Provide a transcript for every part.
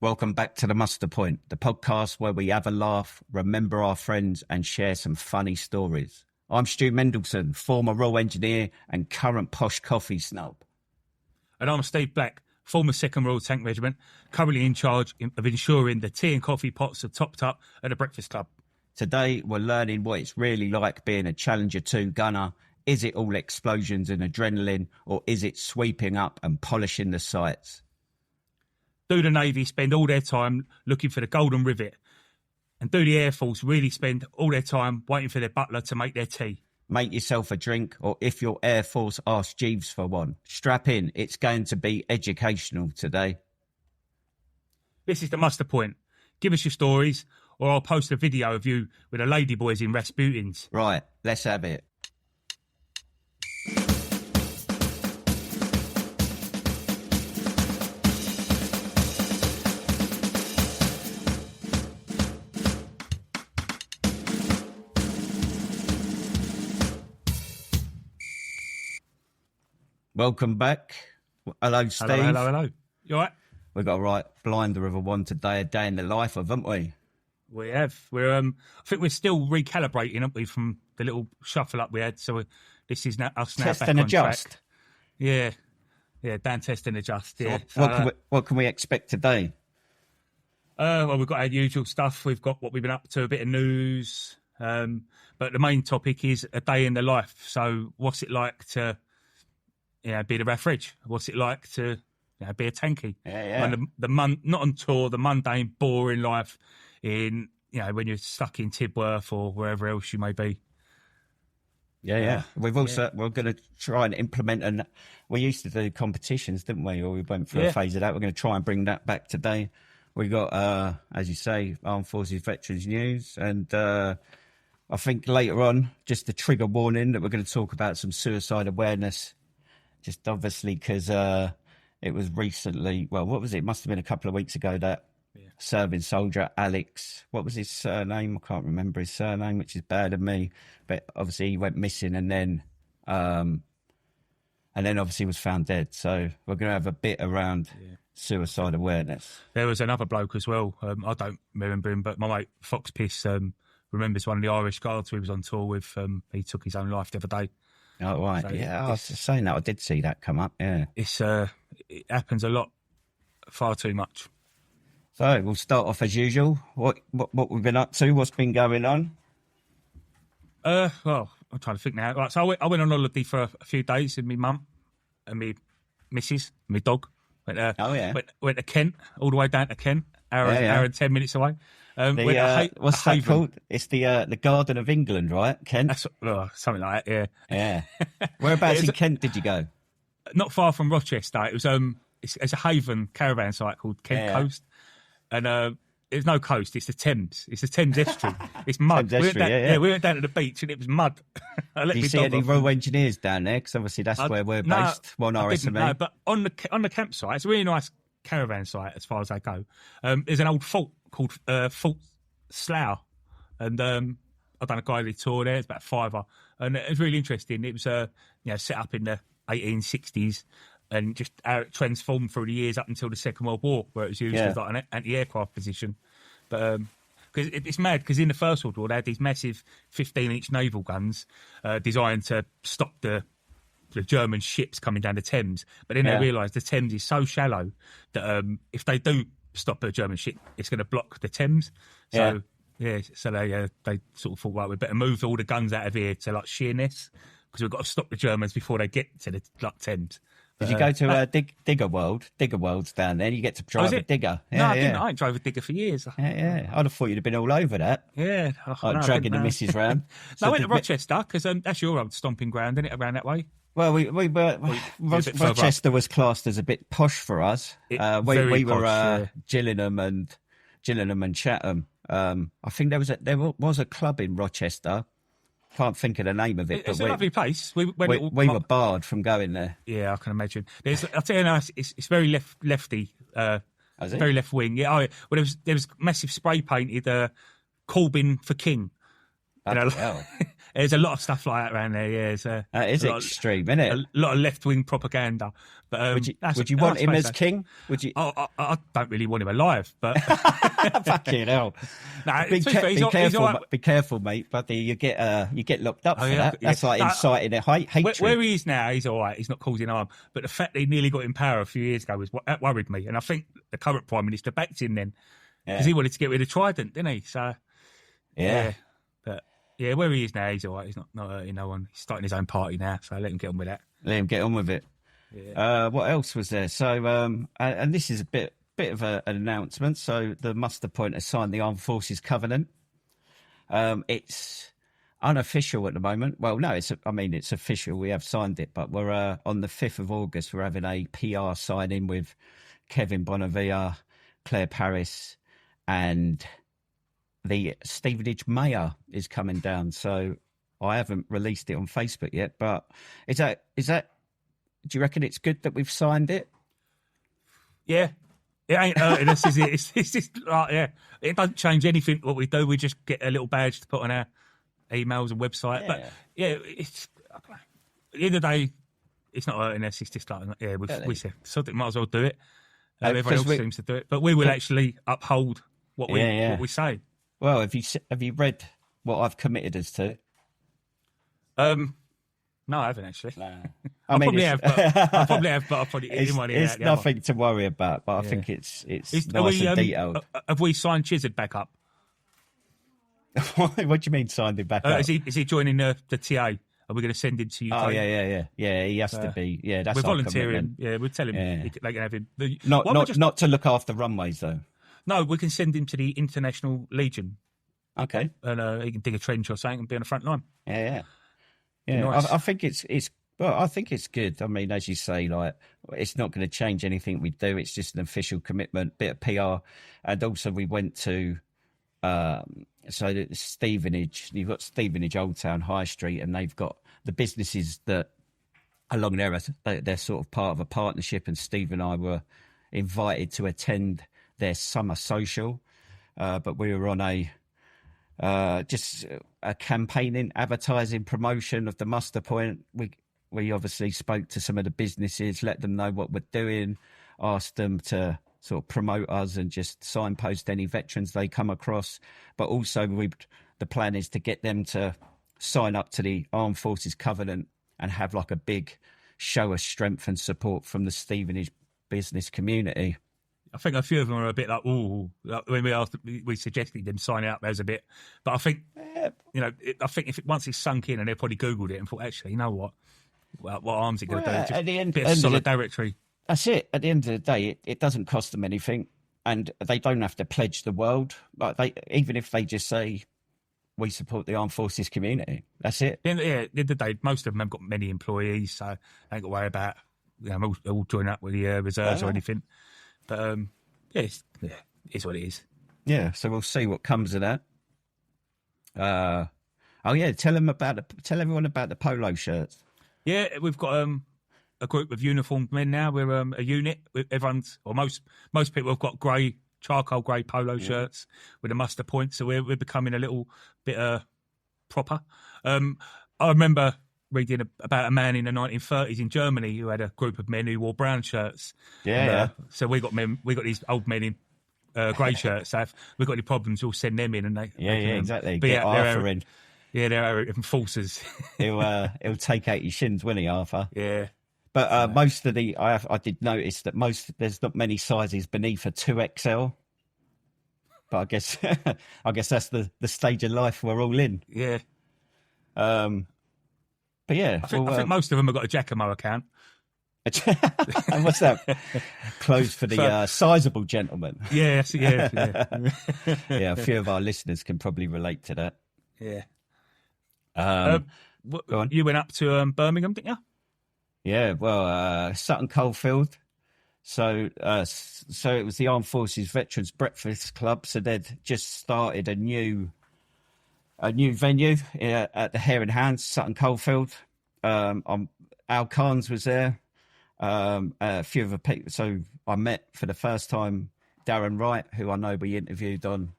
Welcome back to the Muster Point, the podcast where we have a laugh, remember our friends and share some funny stories. I'm Stu Mendelson, former raw engineer and current posh coffee snob. And I'm Steve Black, former 2nd Royal Tank Regiment, currently in charge of ensuring the tea and coffee pots are topped up at the Breakfast Club. Today we're learning what it's really like being a Challenger 2 gunner. Is it all explosions and adrenaline, or is it sweeping up and polishing the sights? Do the Navy spend all their time looking for the golden rivet? And do the Air Force really spend all their time waiting for their butler to make their tea? Make yourself a drink, or if your Air Force asks Jeeves for one, strap in. It's going to be educational today. This is the Muster Point. Give us your stories, or I'll post a video of you with the ladyboys in Rasputins. Right, let's have it. Welcome back. Hello, Steve. Hello. You all right? We've got a right blinder of a one today, a day in the life of, haven't we? We have. I think we're still recalibrating, aren't we, from the little shuffle up we had. So this is now us now Test back and on adjust. track. Yeah, Dan, test and adjust. Yeah. What can we expect today? Well, we've got our usual stuff. We've got what we've been up to, a bit of news. But the main topic is a day in the life. So what's it like to be the RAF Reg? What's it like to be a tanky? Yeah. And not on tour, the mundane, boring life in when you're stuck in Tidworth or wherever else you may be. Yeah. We're going to try and implement, and we used to do competitions, didn't we? Or we went through a phase of that. We're going to try and bring that back today. We got, as you say, Armed Forces Veterans News, and I think later on, just a trigger warning that we're going to talk about some suicide awareness. Just obviously because it was recently, well, what was it? It must have been a couple of weeks ago that serving soldier Alex, what was his surname? I can't remember his surname, which is bad of me. But obviously he went missing and then obviously was found dead. So we're going to have a bit around suicide awareness. There was another bloke as well. I don't remember him, but my mate Fox Piss remembers one of the Irish Guards we was on tour with. He took his own life the other day. Oh, right. So I was just saying that. I did see that come up, yeah. It happens a lot, far too much. So we'll start off as usual. What we've been up to, what's been going on? Well, I'm trying to think now. Right, so I went on holiday for a few days with my mum and my missus, my dog. Went to Kent, all the way down to Kent, hour and 10 minutes away. What's that called? It's the Garden of England, right, Kent? Something like that, yeah. Whereabouts in Kent did you go? Not far from Rochester. It was it's a haven caravan site called Kent Coast, and there's no coast. It's the Thames. It's the Thames estuary. It's mud. Thames estuary, we went down to the beach and it was mud. Do you see any Royal Engineers down there? Because obviously that's where we're based. One RSME. No, but on the campsite, it's a really nice caravan site as far as I go. There's an old fort called Fort Slough, and I've done a guided tour there. It's about £5, and it was really interesting. It was set up in the 1860s, and just how it transformed through the years up until the Second World War, where it was used as like an anti-aircraft position. But because it's mad, because in the First World War they had these massive 15-inch naval guns designed to stop the German ships coming down the Thames, but then they realised the Thames is so shallow that if they do stop a German ship, it's going to block the Thames. So they sort of thought, right, we better move all the guns out of here to like Sheerness, because we've got to stop the Germans before they get to the Thames. Did you go to Digger World's down there? You get to drive a digger. No, I didn't. I ain't drove a digger for years. Yeah. I'd have thought you'd have been all over that. Yeah. Dragging the missus round. No, I went to Rochester, because that's your old stomping ground, isn't it, around that way? Well, Rochester was classed as a bit posh for us. We were Gillingham and Chatham. I think there was a club in Rochester. Can't think of the name of it. It's a lovely place. We were barred from going there. Yeah, I can imagine. I'll tell you now, it's very lefty. Very left wing. Yeah. There was massive spray painted Corbyn for King. Hell. There's a lot of stuff like that around there. Yeah, That is extreme, isn't it? A lot of left-wing propaganda. But would you want him as king? Would you? I don't really want him alive, but fucking hell. No, be careful, mate, buddy. You get locked up for that. That's like inciting a hatred. Where he is now, he's all right. He's not causing harm. But the fact that he nearly got in power a few years ago that worried me. And I think the current Prime Minister backed him then because he wanted to get rid of Trident, didn't he? So yeah. But yeah, where he is now, he's all right. He's not hurting no one. He's starting his own party now, so let him get on with that. Let him get on with it. Yeah. What else was there? So, and this is a bit of an announcement. So the muster point has signed the Armed Forces Covenant. It's unofficial at the moment. Well, no, it's official. We have signed it, but we're on the 5th of August. We're having a PR signing with Kevin Bonavia, Claire Paris, and the Stevenage Mayor is coming down. So I haven't released it on Facebook yet, but is that? Do you reckon it's good that we've signed it? Yeah. It ain't hurting us, is it? It's just like, yeah. It doesn't change anything what we do. We just get a little badge to put on our emails and website. Yeah. But yeah, it's at the end of the day, it's not hurting us. It's just like, yeah, we said something, might as well do it. Everyone else seems to do it, but we will actually uphold what we say. Well, have you read what I've committed us to? No, I haven't actually. Nah. I probably have, but I'll probably it's nothing to worry about. But I think it's nice and detailed. Have we signed Chizard back up? What do you mean signed him back up? Is he joining the TA? Are we going to send him to you? Oh yeah. He has to be. Yeah, that's we're volunteering. Yeah, we'll tell him they can have him. Not to look after runways though. No, we can send him to the International Legion. Okay, and he can dig a trench or something and be on the front line. Yeah. Nice. I think it's good. I mean, as you say, like it's not going to change anything we do. It's just an official commitment, bit of PR, and also we went to Stevenage. You've got Stevenage Old Town High Street, and they've got the businesses that along there. They're sort of part of a partnership, and Steve and I were invited to attend their summer social, but we were on just a campaigning, advertising, promotion of the muster point. We obviously spoke to some of the businesses, let them know what we're doing, asked them to sort of promote us and just signpost any veterans they come across. But also the plan is to get them to sign up to the Armed Forces Covenant and have like a big show of strength and support from the Stevenage business community. I think a few of them are a bit like, ooh, when we suggested them signing up, there's a bit. But I think, I think once it's sunk in and they've probably Googled it and thought, actually, you know what arms it going to do? Just at the end, a bit of solidarity. That's it. At the end of the day, it doesn't cost them anything, and they don't have to pledge the world. Like even if they just say, we support the Armed Forces community, that's it. At the end of the day, most of them have got many employees, so they ain't got to worry about all join up with the reserves or anything. But it's what it is. Yeah, so we'll see what comes of that. Tell everyone about the polo shirts. Yeah, we've got a group of uniformed men now. We're a unit. Most people have got charcoal grey polo shirts with a muster point. So we're becoming a little bit proper. I remember reading about a man in the 1930s in Germany who had a group of men who wore brown shirts. So we got these old men in grey shirts. So if we've got any problems, we'll send them in and they exactly. Get Arthur in. Yeah, they're enforcers. He'll take out your shins, won't he, Arthur? Yeah. But most of I did notice that there's not many sizes beneath a 2XL. But I guess that's the stage of life we're all in. Yeah. But yeah, I think most of them have got a Giacomo account. And what's that? Clothes for the sizable gentleman. Yeah. Yeah, a few of our listeners can probably relate to that. Yeah. Go on. You went up to Birmingham, didn't you? Yeah, well, Sutton Coldfield. So it was the Armed Forces Veterans Breakfast Club. So they'd just started a new venue at the Hare and Hounds, Sutton Coldfield. Al Carnes was there. A few of the people. So I met for the first time Darren Wright, who I know we interviewed on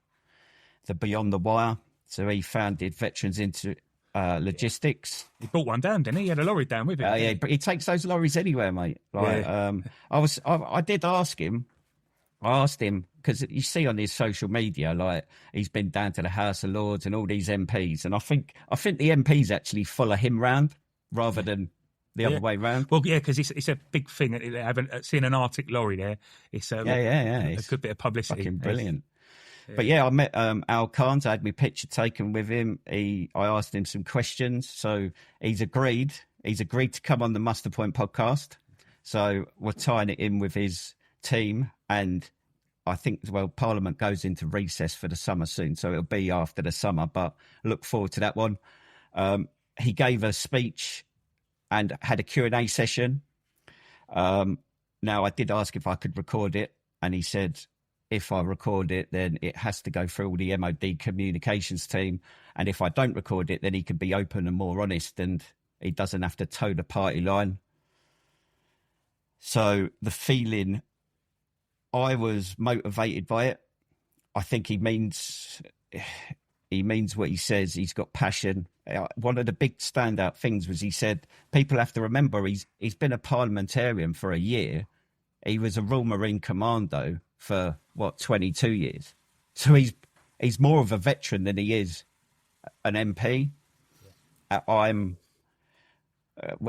the Beyond the Wire. So he founded Veterans into Logistics. He brought one down, didn't he? He had a lorry down with him. Yeah, but he takes those lorries anywhere, mate. Like, I did ask him. I asked him because you see on his social media, like he's been down to the House of Lords and all these MPs, and I think the MPs actually follow him round rather than the other way round. Well, yeah, because it's a big thing. Seeing an Arctic lorry there, it's a good bit of publicity. Fucking brilliant. But yeah, I met Al Carnes. I had my picture taken with him. I asked him some questions, so he's agreed. He's agreed to come on the Muster Point podcast. So we're tying it in with his team, and I think Parliament goes into recess for the summer soon, so it'll be after the summer. But look forward to that one. He gave a speech and had a Q&A session. Now I did ask if I could record it, and he said, if I record it, then it has to go through all the MOD communications team. And if I don't record it, then he can be open and more honest and he doesn't have to toe the party line. So the feeling, I was motivated by it. I think he means what he says. He's got passion. One of the big standout things was he said, people have to remember he's been a parliamentarian for a year. He was a Royal Marine Commando for 22 years. So he's more of a veteran than he is an MP.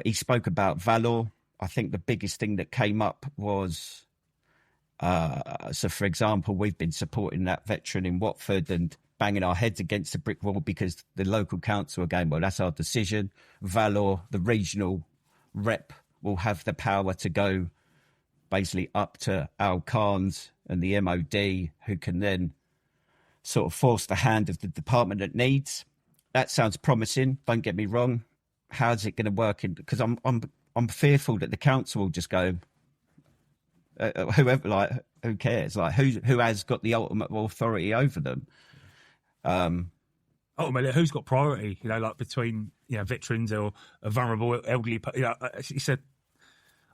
He spoke about valor. I think the biggest thing that came up was, so for example, we've been supporting that veteran in Watford and banging our heads against a brick wall because the local council are going, well, that's our decision. Valor, the regional rep, will have the power to go basically up to Al Carnes and the MOD, who can then sort of force the hand of the department that needs. That sounds promising. Don't get me wrong. How's it going to work? Because I'm fearful that the council will just go, whoever, like, who cares? Like, who has got the ultimate authority over them? Ultimately, who's got priority? Like between veterans or a vulnerable elderly. He said,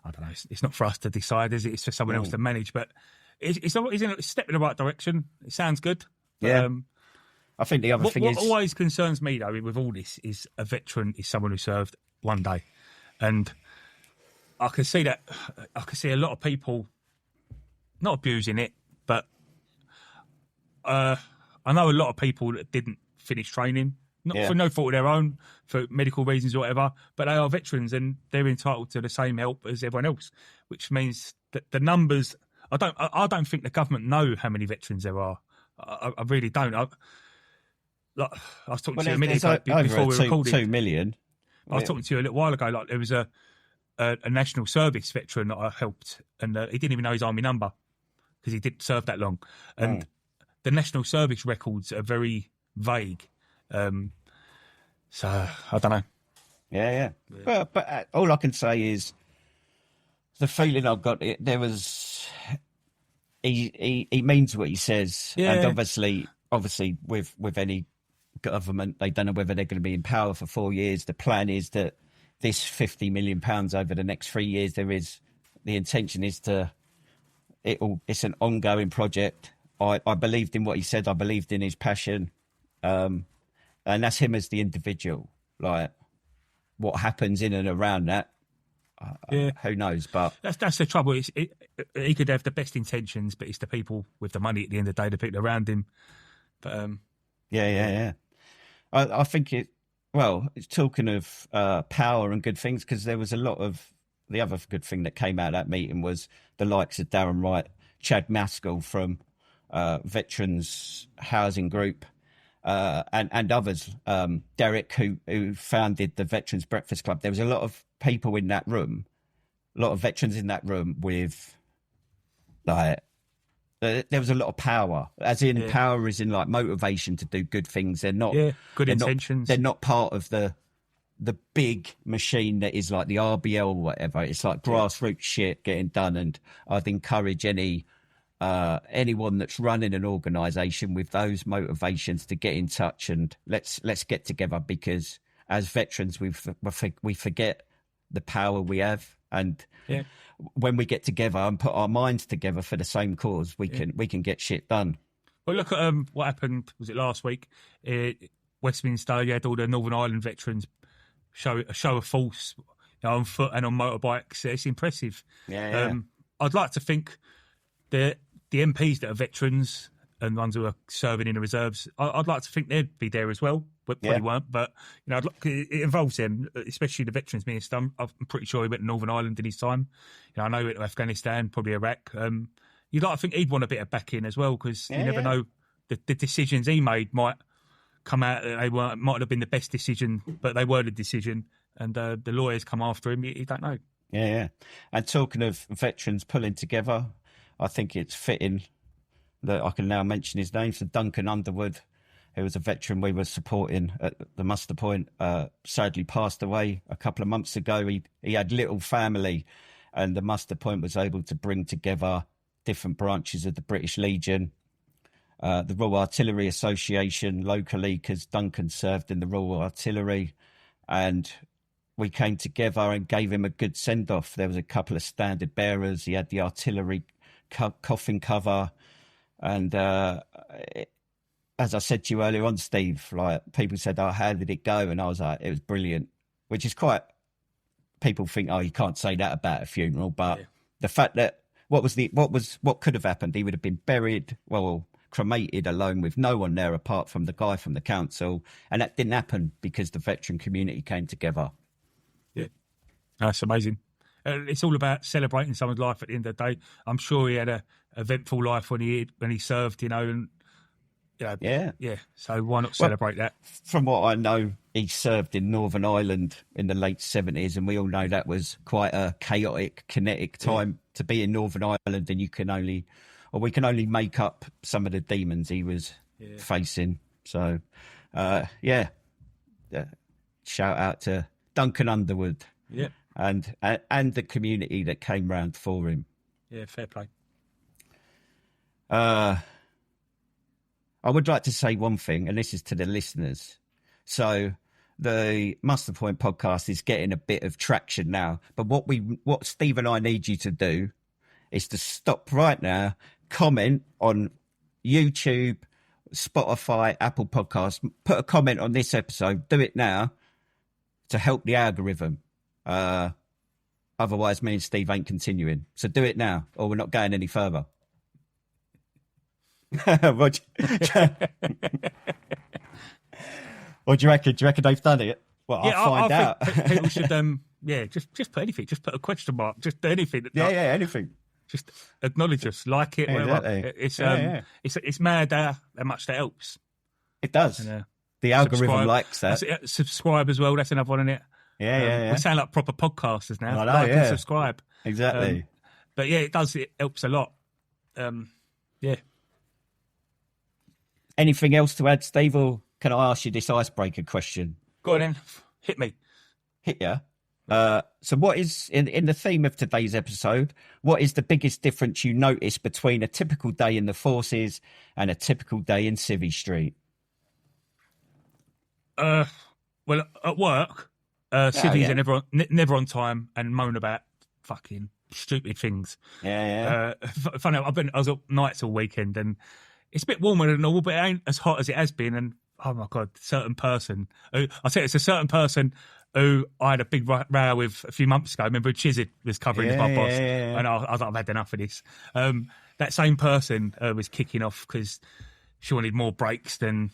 I don't know. It's not for us to decide, is it? It's for someone else to manage. But it's a step in the right direction. It sounds good. Yeah. I think the other thing is... What always concerns me, though, with all this is a veteran is someone who served one day. And I can see that... I can see a lot of people not abusing it, but I know a lot of people that didn't finish training, for no fault of their own, for medical reasons or whatever, but they are veterans and they're entitled to the same help as everyone else, which means that the numbers... I don't think the government know how many veterans there are. I really don't. I was talking to you a minute ago before we recorded. 2 million. I was talking to you a little while ago. Like there was a national service veteran that I helped, and he didn't even know his army number because he didn't serve that long. And the national service records are very vague. So I don't know. Yeah. But all I can say is the feeling I've got. There was. He means what he says, and obviously with any government, they don't know whether they're going to be in power for 4 years. The plan is that this £50 million over the next 3 years, the intention is it's an ongoing project. I believed in what he said. I believed in his passion, and that's him as the individual. Like what happens in and around that. Who knows? But that's the trouble. He could have the best intentions, but it's the people with the money at the end of the day, the people around him. But yeah. I think it. Well, it's talking of power and good things, because there was a lot of the other good thing that came out of that meeting was the likes of Darren Wright, Chad Maskell from Veterans Housing Group, and others. Derek, who founded the Veterans Breakfast Club. There was a lot of people in that room, a lot of veterans in that room with, like, there was a lot of power. As in, power is in like motivation to do good things. They're not good intentions. They're not part of the big machine that is like the RBL or whatever. It's like grassroots shit getting done. And I'd encourage anyone that's running an organisation with those motivations to get in touch and let's get together, because as veterans we forget the power we have, and when we get together and put our minds together for the same cause, we can get shit done. Well, look at what happened. Was it last week? Westminster, you had all the Northern Ireland veterans show of force, on foot and on motorbikes. It's impressive. Yeah. I'd like to think the MPs that are veterans and ones who are serving in the reserves, I'd like to think they'd be there as well, but probably weren't. But it involves them, especially the veterans minister. I'm pretty sure he went to Northern Ireland in his time. I know he went to Afghanistan, probably Iraq. You'd like to think he'd want a bit of backing as well, because you never know, the decisions he made might come out that might have been the best decision, but they were the decision, and the lawyers come after him. You don't know. Yeah. And talking of veterans pulling together, I think it's fitting that I can now mention his name. So Duncan Underwood, who was a veteran we were supporting at the muster point, sadly passed away a couple of months ago. He had little family, and the muster point was able to bring together different branches of the British Legion, the Royal Artillery Association locally, because Duncan served in the Royal Artillery, and we came together and gave him a good send-off. There was a couple of standard bearers. He had the artillery coffin cover. And as I said to you earlier on, Steve, like, people said, "Oh, how did it go?" And I was like, "It was brilliant," which is quite. People think, "Oh, you can't say that about a funeral," but the fact that what could have happened? He would have been buried, cremated alone with no one there apart from the guy from the council, and that didn't happen because the veteran community came together. Yeah, that's amazing. It's all about celebrating someone's life at the end of the day. I'm sure he had a eventful life when he served, and so why not celebrate that? From what I know, he served in Northern Ireland in the late 70s, and we all know that was quite a chaotic, kinetic time to be in Northern Ireland, and we can only make up some of the demons he was facing. So, shout out to Duncan Underwood. Yeah. And the community that came round for him. Yeah, fair play. I would like to say one thing, and this is to the listeners. So the Muster Point podcast is getting a bit of traction now. But what Steve and I need you to do is to stop right now, comment on YouTube, Spotify, Apple Podcasts, put a comment on this episode. Do it now to help the algorithm. Otherwise, me and Steve ain't continuing. So do it now, or we're not going any further. What do you reckon? Do you reckon they've done it? Well, I'll find out. Think people should, just put anything. Just put a question mark. Just anything. Anything. Just acknowledge us, like it, whatever. Exactly. It's mad how much that helps. It does. And, the algorithm likes that. Subscribe as well. That's another one, isn't it? Yeah. We sound like proper podcasters now. I know, and subscribe. Exactly. But it does. It helps a lot. Anything else to add, Steve, or can I ask you this icebreaker question? Go on then. Hit me. Hit ya. So what is, in the theme of today's episode, what is the biggest difference you notice between a typical day in the forces and a typical day in Civvy Street? Well, at work, Civvies are never on time and moan about fucking stupid things. Funny, I was up nights all weekend, and it's a bit warmer than normal, but it ain't as hot as it has been. And oh my god, it's a certain person who I had a big row with a few months ago. I remember Chizzy was covering as my boss, and I was like, I've had enough of this. That same person was kicking off because she wanted more breaks than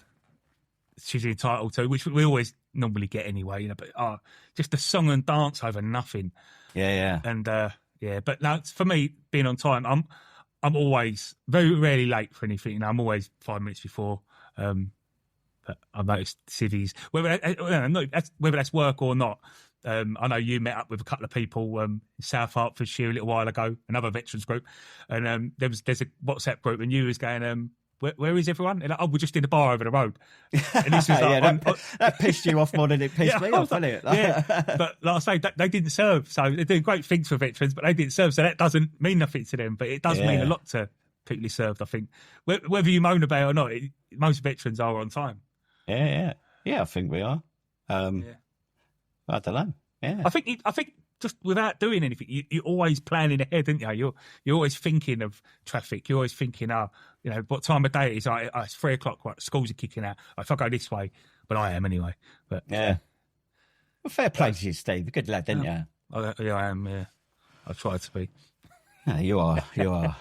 she's entitled to, which we always normally get anyway. But just a song and dance over nothing. And but now for me, being on time, I'm always very rarely late for anything. I'm always 5 minutes before. But I've noticed Civvies, whether that's work or not. I know you met up with a couple of people in South Hertfordshire a little while ago, another veterans group, and there's a WhatsApp group, and you was going, where is everyone? And like, we're just in the bar over the road. And this was like, that pissed you off more than it pissed me off, didn't it? But like I say, they didn't serve, so they're doing great things for veterans, but they didn't serve, so that doesn't mean nothing to them. But it does mean a lot to people who served, I think. Whether you moan about it or not, most veterans are on time. Yeah, I think we are. I don't know. Yeah, I think just without doing anything. You're always planning ahead, aren't you? You're always thinking of traffic. You're always thinking, what time of day it is. It's 3 o'clock. Right, schools are kicking out. If I go this way, but I am anyway. But yeah. Well, fair play to you, Steve. Good lad, didn't you? Yeah, I am. Yeah, I try to be. Yeah, you are. You are.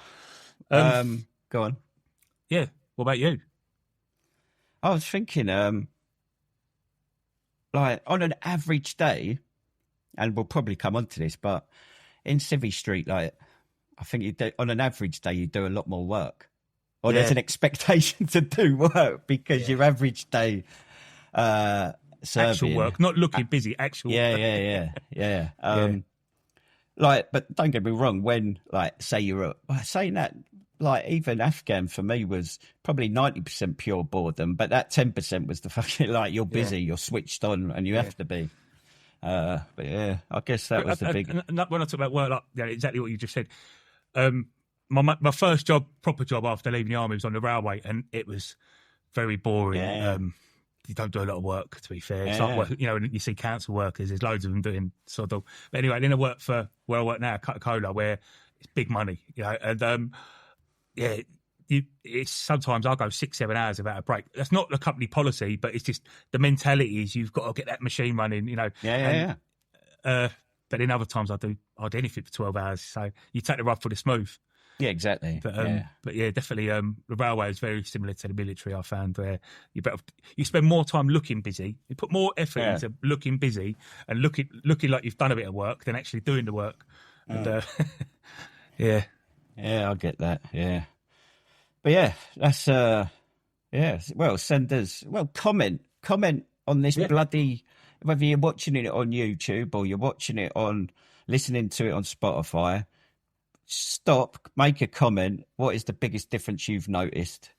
Go on. Yeah. What about you? I was thinking, like on an average day, and we'll probably come on to this, but in Civvy Street, like I think on an average day you do a lot more work, or there's an expectation to do work because your average day, actual work, not looking busy, actual. Yeah. Like, but don't get me wrong. When like say you're saying that. Like even Afghan for me was probably 90% pure boredom, but that 10% was the fucking like you're busy, you're switched on, and you have to be. But yeah, I guess that was the big. And when I talk about work, like exactly what you just said. My first proper job after leaving the army was on the railway, and it was very boring. Yeah. You don't do a lot of work, to be fair. It's like, you see council workers, there's loads of them doing sort of. But anyway, then I work for where I work now, Coca-Cola, where it's big money, and it's sometimes I'll go 6-7 hours without a break. That's not the company policy, but it's just the mentality is you've got to get that machine running, But then other times I'll do anything for 12 hours. So you take the rough for the smooth. Yeah, exactly. But definitely the railway is very similar to the military, I found, where you spend more time looking busy. You put more effort into looking busy and looking like you've done a bit of work than actually doing the work. And Yeah, I get that. Yeah, but yeah, that's Well, send us. Well, comment on this bloody. Whether you're watching it on YouTube or you're watching it listening to it on Spotify. Stop. Make a comment. What is the biggest difference you've noticed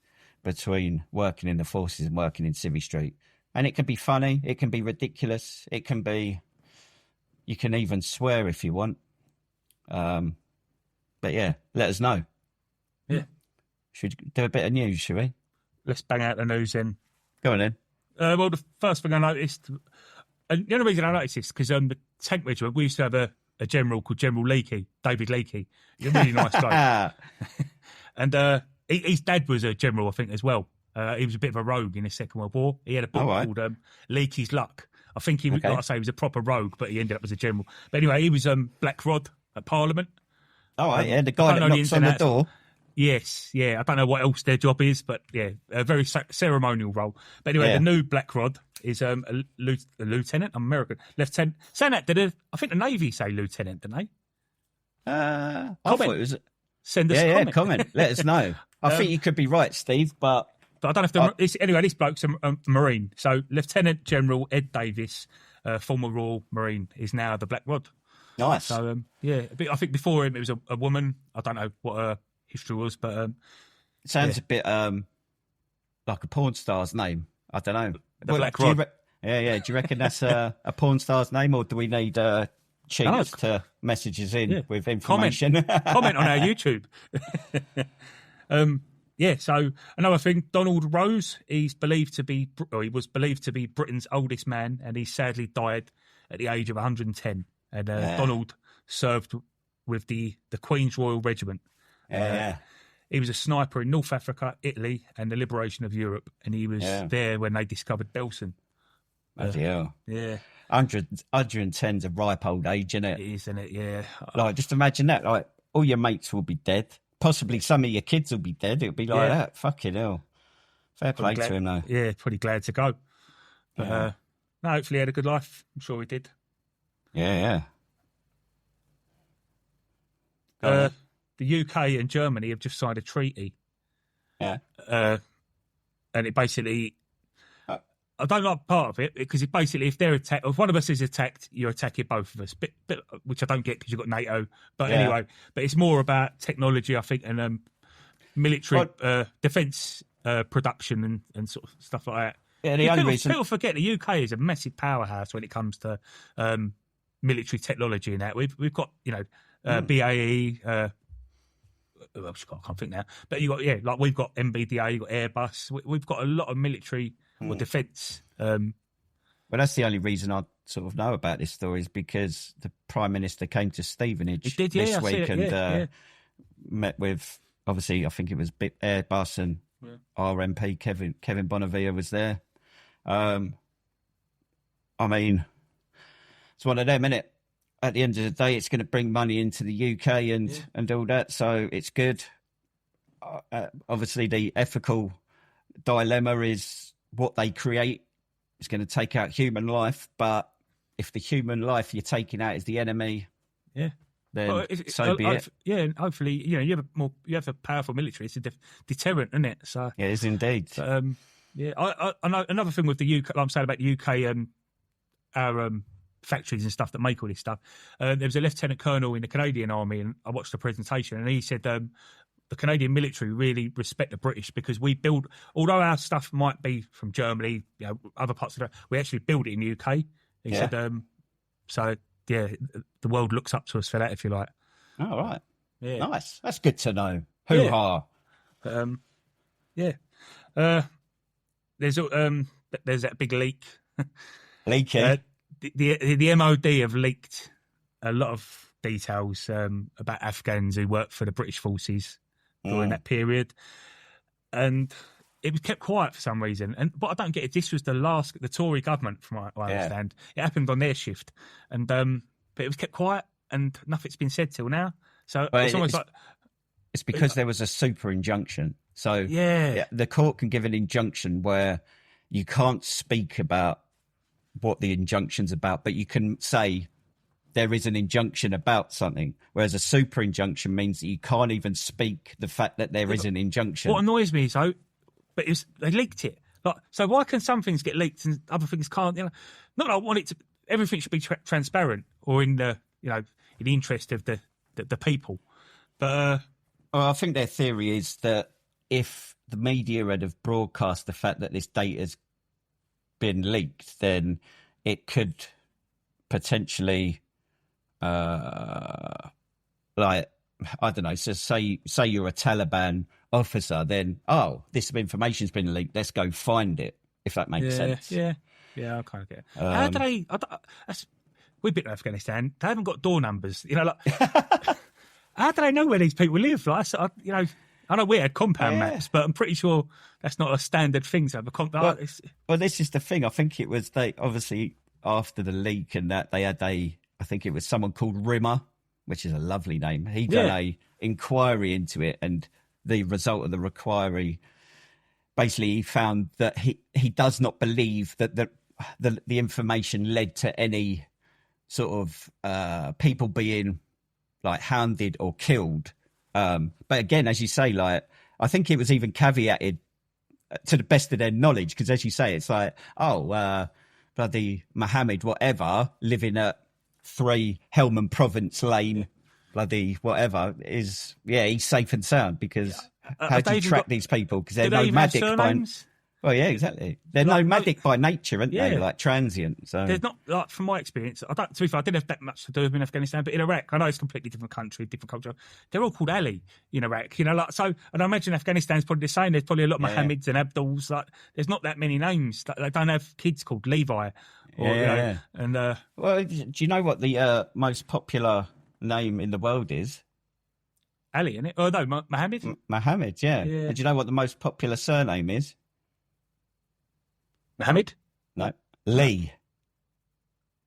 between working in the forces and working in Civvy Street? And it can be funny. It can be ridiculous. It can be. You can even swear if you want. But yeah, let us know. Yeah. Should we do a bit of news, shall we? Let's bang out the news then. Go on then. Well, the first thing I noticed, and the only reason I noticed this because the tank regiment, we used to have a general called General Leakey, David Leakey. He's a really nice guy. And his dad was a general, I think, as well. He was a bit of a rogue in the Second World War. He had a book called Leakey's Luck. I think he was, like I say, he was a proper rogue, but he ended up as a general. But anyway, he was Black Rod at Parliament. The guy that knocks on the door. Yes, yeah. I don't know what else their job is, but yeah, a very ceremonial role. But anyway, the new Black Rod is a lieutenant. I'm American. Lieutenant. Saying that, I think the Navy say lieutenant, didn't they? I thought it was. Send us a comment. Comment. Let us know. I think you could be right, Steve, but I don't know if anyway, this bloke's a Marine. So Lieutenant General Ed Davis, former Royal Marine, is now the Black Rod. Nice. So I think before him it was a woman. I don't know what her history was, but it sounds a bit like a porn star's name. I don't know. The Black Rod. Do you reckon that's a porn star's name, or do we need cheats to message us in with information? Comment on our YouTube. So another thing, Donald Rose, he was believed to be Britain's oldest man, and he sadly died at the age of 110. And Donald served with the Queen's Royal Regiment. He was a sniper in North Africa, Italy, and the liberation of Europe. And he was there when they discovered Belsen. Bloody hell. Yeah. 110's a ripe old age, isn't it? It is, isn't it? Yeah. Like, just imagine that. Like, all your mates will be dead. Possibly some of your kids will be dead. It'll be like that. Fucking hell. Fair play to him, though. Yeah, pretty glad to go. But hopefully he had a good life. I'm sure he did. Yeah. The UK and Germany have just signed a treaty. Yeah. And it basically, I don't like part of it because it basically, if they're attacked, if one of us is attacked, you're attacking both of us. Bit, which I don't get because you've got NATO. But anyway, but it's more about technology, I think, and military defence production and sort of stuff like that. Yeah, the only reason people forget the UK is a massive powerhouse when it comes to military technology and that. We've got BAE. I can't think now, but you got like we've got MBDA, you got Airbus. We've got a lot of military or defence. Well, that's the only reason I sort of know about this story is because the Prime Minister came to Stevenage He did, this week and met with, obviously, I think it was Airbus and RMP Kevin Bonavia was there. I mean, it's one of them, innit? At the end of the day, it's going to bring money into the UK and all that, so it's good. Obviously, the ethical dilemma is what they create is going to take out human life, but if the human life you're taking out is the enemy, then so be it. Yeah, and hopefully, you have a powerful military. It's a deterrent, isn't it? So yeah, it is indeed. But, I know another thing with the UK. Like I'm saying about the UK, our factories and stuff that make all this stuff. There was a lieutenant colonel in the Canadian Army, and I watched the presentation, and he said the Canadian military really respect the British because we build, although our stuff might be from Germany, other parts of the, we actually build it in the UK. He said, so yeah, the world looks up to us for that, if you like. Oh, right. Yeah. Nice. That's good to know. Hoo-ha. There's that big leak. Leaky. The MOD have leaked a lot of details about Afghans who worked for the British forces during that period, and it was kept quiet for some reason. But I don't get it. This was the Tory government, from what I understand. It happened on their shift, and but it was kept quiet, and nothing's been said till now. So it's almost like it's because there was a super injunction. So the court can give an injunction where you can't speak about what the injunction's about, but you can say there is an injunction about something, whereas a super injunction means that you can't even speak the fact that there is an injunction. What annoys me is, but they leaked it. Like, so why can some things get leaked and other things can't? Not that I want it to. Everything should be transparent or in the in the interest of the people. But well, I think their theory is that if the media had have broadcast the fact that this data's been leaked, then it could potentially, I don't know. So say you're a Taliban officer, then this information's been leaked. Let's go find it. If that makes sense. Yeah, I kind of get it. How do they? We've been to Afghanistan. They haven't got door numbers. How do they know where these people live? Like, I know we had compound maps, but I'm pretty sure that's not a standard thing to have a well, this is the thing. I think it was they obviously after the leak and that they had I think it was someone called Rimmer, which is a lovely name. He done a inquiry into it, and the result of the inquiry, basically he found that he does not believe that the information led to any sort of people being like hounded or killed. But again, as you say, like I think it was even caveated to the best of their knowledge, because as you say, it's like, bloody Mohammed, whatever, living at 3 Helmand Province Lane, bloody whatever, he's safe and sound, because how do you track these people? Because they're nomadic by... Well, yeah, exactly. They're nomadic by nature, aren't they? Like transient. So there's not, like, from my experience, to be fair, I didn't have that much to do with in Afghanistan, but in Iraq, I know it's a completely different country, different culture. They're all called Ali in Iraq, so. And I imagine Afghanistan's probably the same. There's probably a lot of Mohammeds and Abduls. Like, there's not that many names. Like, they don't have kids called Levi. And well, do you know what the most popular name in the world is? Ali, isn't it? Oh no, Mohammed. Mohammed, yeah. And do you know what the most popular surname is? Mohammed? No, Lee.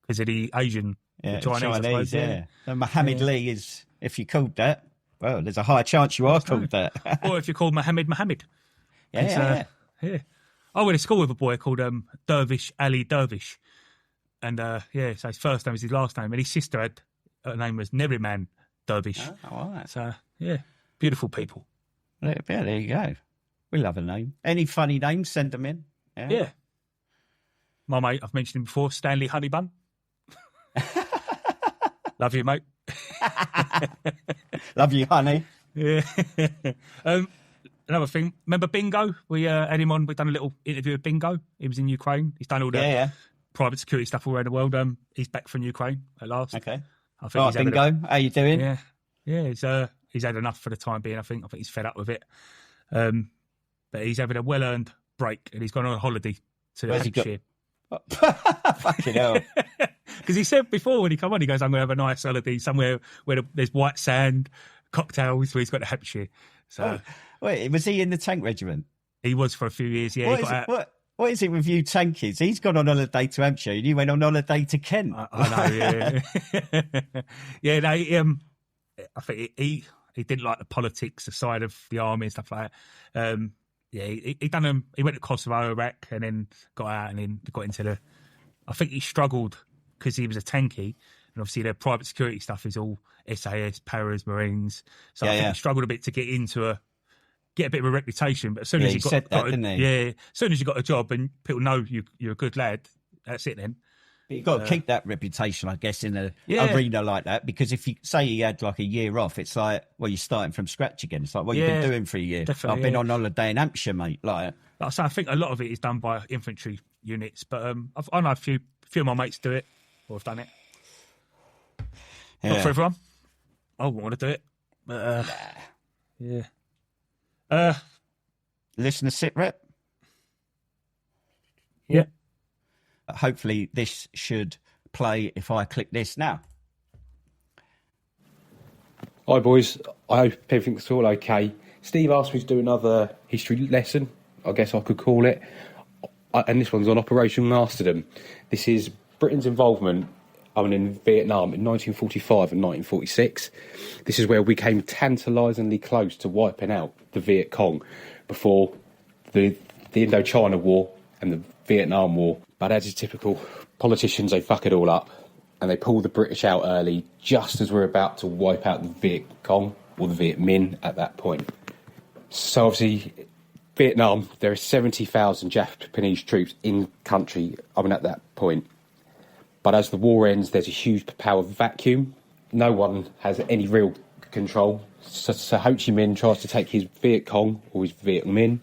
Is it the Asian? Chinese, So Mohammed Lee is, if you're called that, well, there's a higher chance you are called that. Or if you're called Mohammed. Yeah. I went to school with a boy called Dervish Ali Dervish. And so his first name is his last name. And his sister her name was Neriman Dervish. Oh, all right. So, beautiful people. Yeah, there you go. We love a name. Any funny names, send them in. Yeah. My mate, I've mentioned him before, Stanley Honeybun. Love you, mate. Love you, honey. Yeah. Another thing, remember Bingo? We had him on. We've done a little interview with Bingo. He was in Ukraine. He's done all the private security stuff all around the world. He's back from Ukraine at last. Okay. I think Bingo, how you doing? Yeah. He's had enough for the time being. I think he's fed up with it. But he's having a well-earned break, and he's gone on a holiday to Hampshire. Fucking hell. Because he said before when he come on, he goes, I'm going to have a nice holiday somewhere where there's white sand, cocktails, where he's got the Hampshire. So, wait, was he in the tank regiment? He was for a few years, yeah. What is it with you tankies? He's gone on holiday to Hampshire and you went on holiday to Kent. I know, yeah. I think he didn't like the politics, the side of the army and stuff like that. He done them. He went to Kosovo, Iraq, and then got out and then got into the. I think he struggled because he was a tanky, and obviously their private security stuff is all SAS, Paras, Marines. So I think he struggled a bit to get a bit of a reputation. But as soon as you got as soon as you got a job and people know you're a good lad, that's it then. But you've got to keep that reputation, I guess, in an arena like that, because if you say he had like a year off, it's like, well, you're starting from scratch again. It's like, what you've been doing for a year. I've been on holiday in Hampshire, mate. Like I say, I think a lot of it is done by infantry units, but I know a few of my mates do it or have done it. Not for everyone. I wouldn't want to do it, but Listener sit rep. Yeah. Hopefully this should play if I click this now. Hi boys, I hope everything's all okay. Steve asked me to do another history lesson, I guess I could call it, and this one's on Operation Masterdom. This is Britain's involvement in Vietnam in 1945 and 1946. This is where we came tantalisingly close to wiping out the Viet Cong before the Indochina War and the Vietnam War. But as is typical, politicians, they fuck it all up and they pull the British out early just as we're about to wipe out the Viet Cong, or the Viet Minh at that point. So obviously, Vietnam, there are 70,000 Japanese troops in country at that point. But as the war ends, there's a huge power vacuum. No one has any real control. So Ho Chi Minh tries to take his Viet Cong, or his Viet Minh,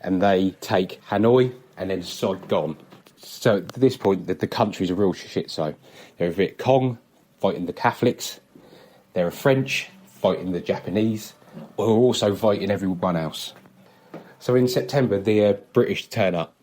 and they take Hanoi and then Saigon. So at this point, the country's a real shit show. There are Viet Cong fighting the Catholics. There are French fighting the Japanese, who are also fighting everyone else. So in September, the British turn up.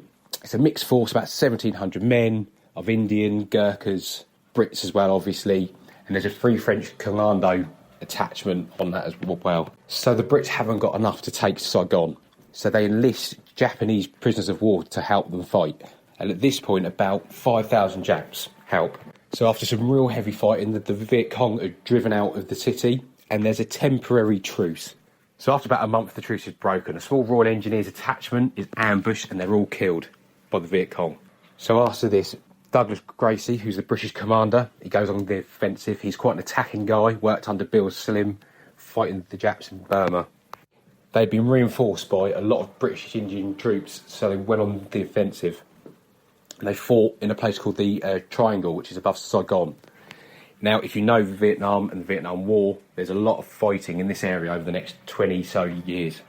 It's a mixed force, about 1,700 men, of Indian, Gurkhas, Brits as well, obviously. And there's a Free French Commando attachment on that as well. So the Brits haven't got enough to take Saigon. So they enlist Japanese prisoners of war to help them fight. And at this point, about 5,000 Japs help. So after some real heavy fighting, the Viet Cong are driven out of the city, and there's a temporary truce. So after about a month, the truce is broken. A small Royal Engineers attachment is ambushed, and they're all killed by the Viet Cong. So after this, Douglas Gracie, who's the British commander, he goes on the offensive. He's quite an attacking guy, worked under Bill Slim, fighting the Japs in Burma. They'd been reinforced by a lot of British Indian troops, so they went on the offensive. And they fought in a place called the Triangle, which is above Saigon. Now, if you know Vietnam and the Vietnam War, there's a lot of fighting in this area over the next 20-so years.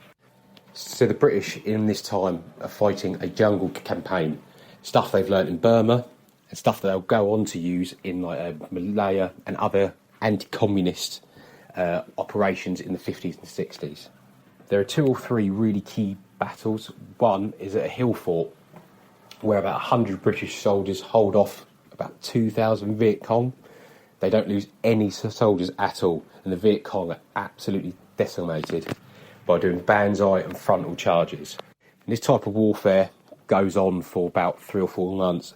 So the British, in this time, are fighting a jungle campaign. Stuff they've learnt in Burma, and stuff that they'll go on to use in Malaya and other anti-communist operations in the 50s and 60s. There are 2 or 3 really key battles. One is at a hill fort, where about 100 British soldiers hold off about 2,000 Viet Cong. They don't lose any soldiers at all, and the Viet Cong are absolutely decimated by doing banzai and frontal charges. And this type of warfare goes on for about 3 or 4 months.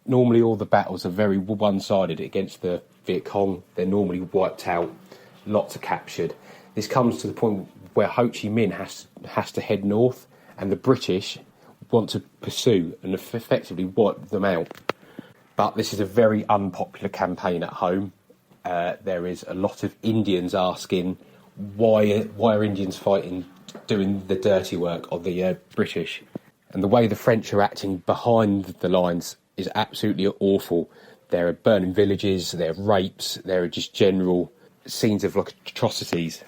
Normally all the battles are very one-sided against the Viet Cong. They're normally wiped out, lots are captured. This comes to the point where Ho Chi Minh has to head north, and the British want to pursue and effectively wipe them out. But this is a very unpopular campaign at home. There is a lot of Indians asking why are Indians fighting, doing the dirty work of the British. And the way the French are acting behind the lines is absolutely awful. There are burning villages, there are rapes, there are just general scenes of atrocities.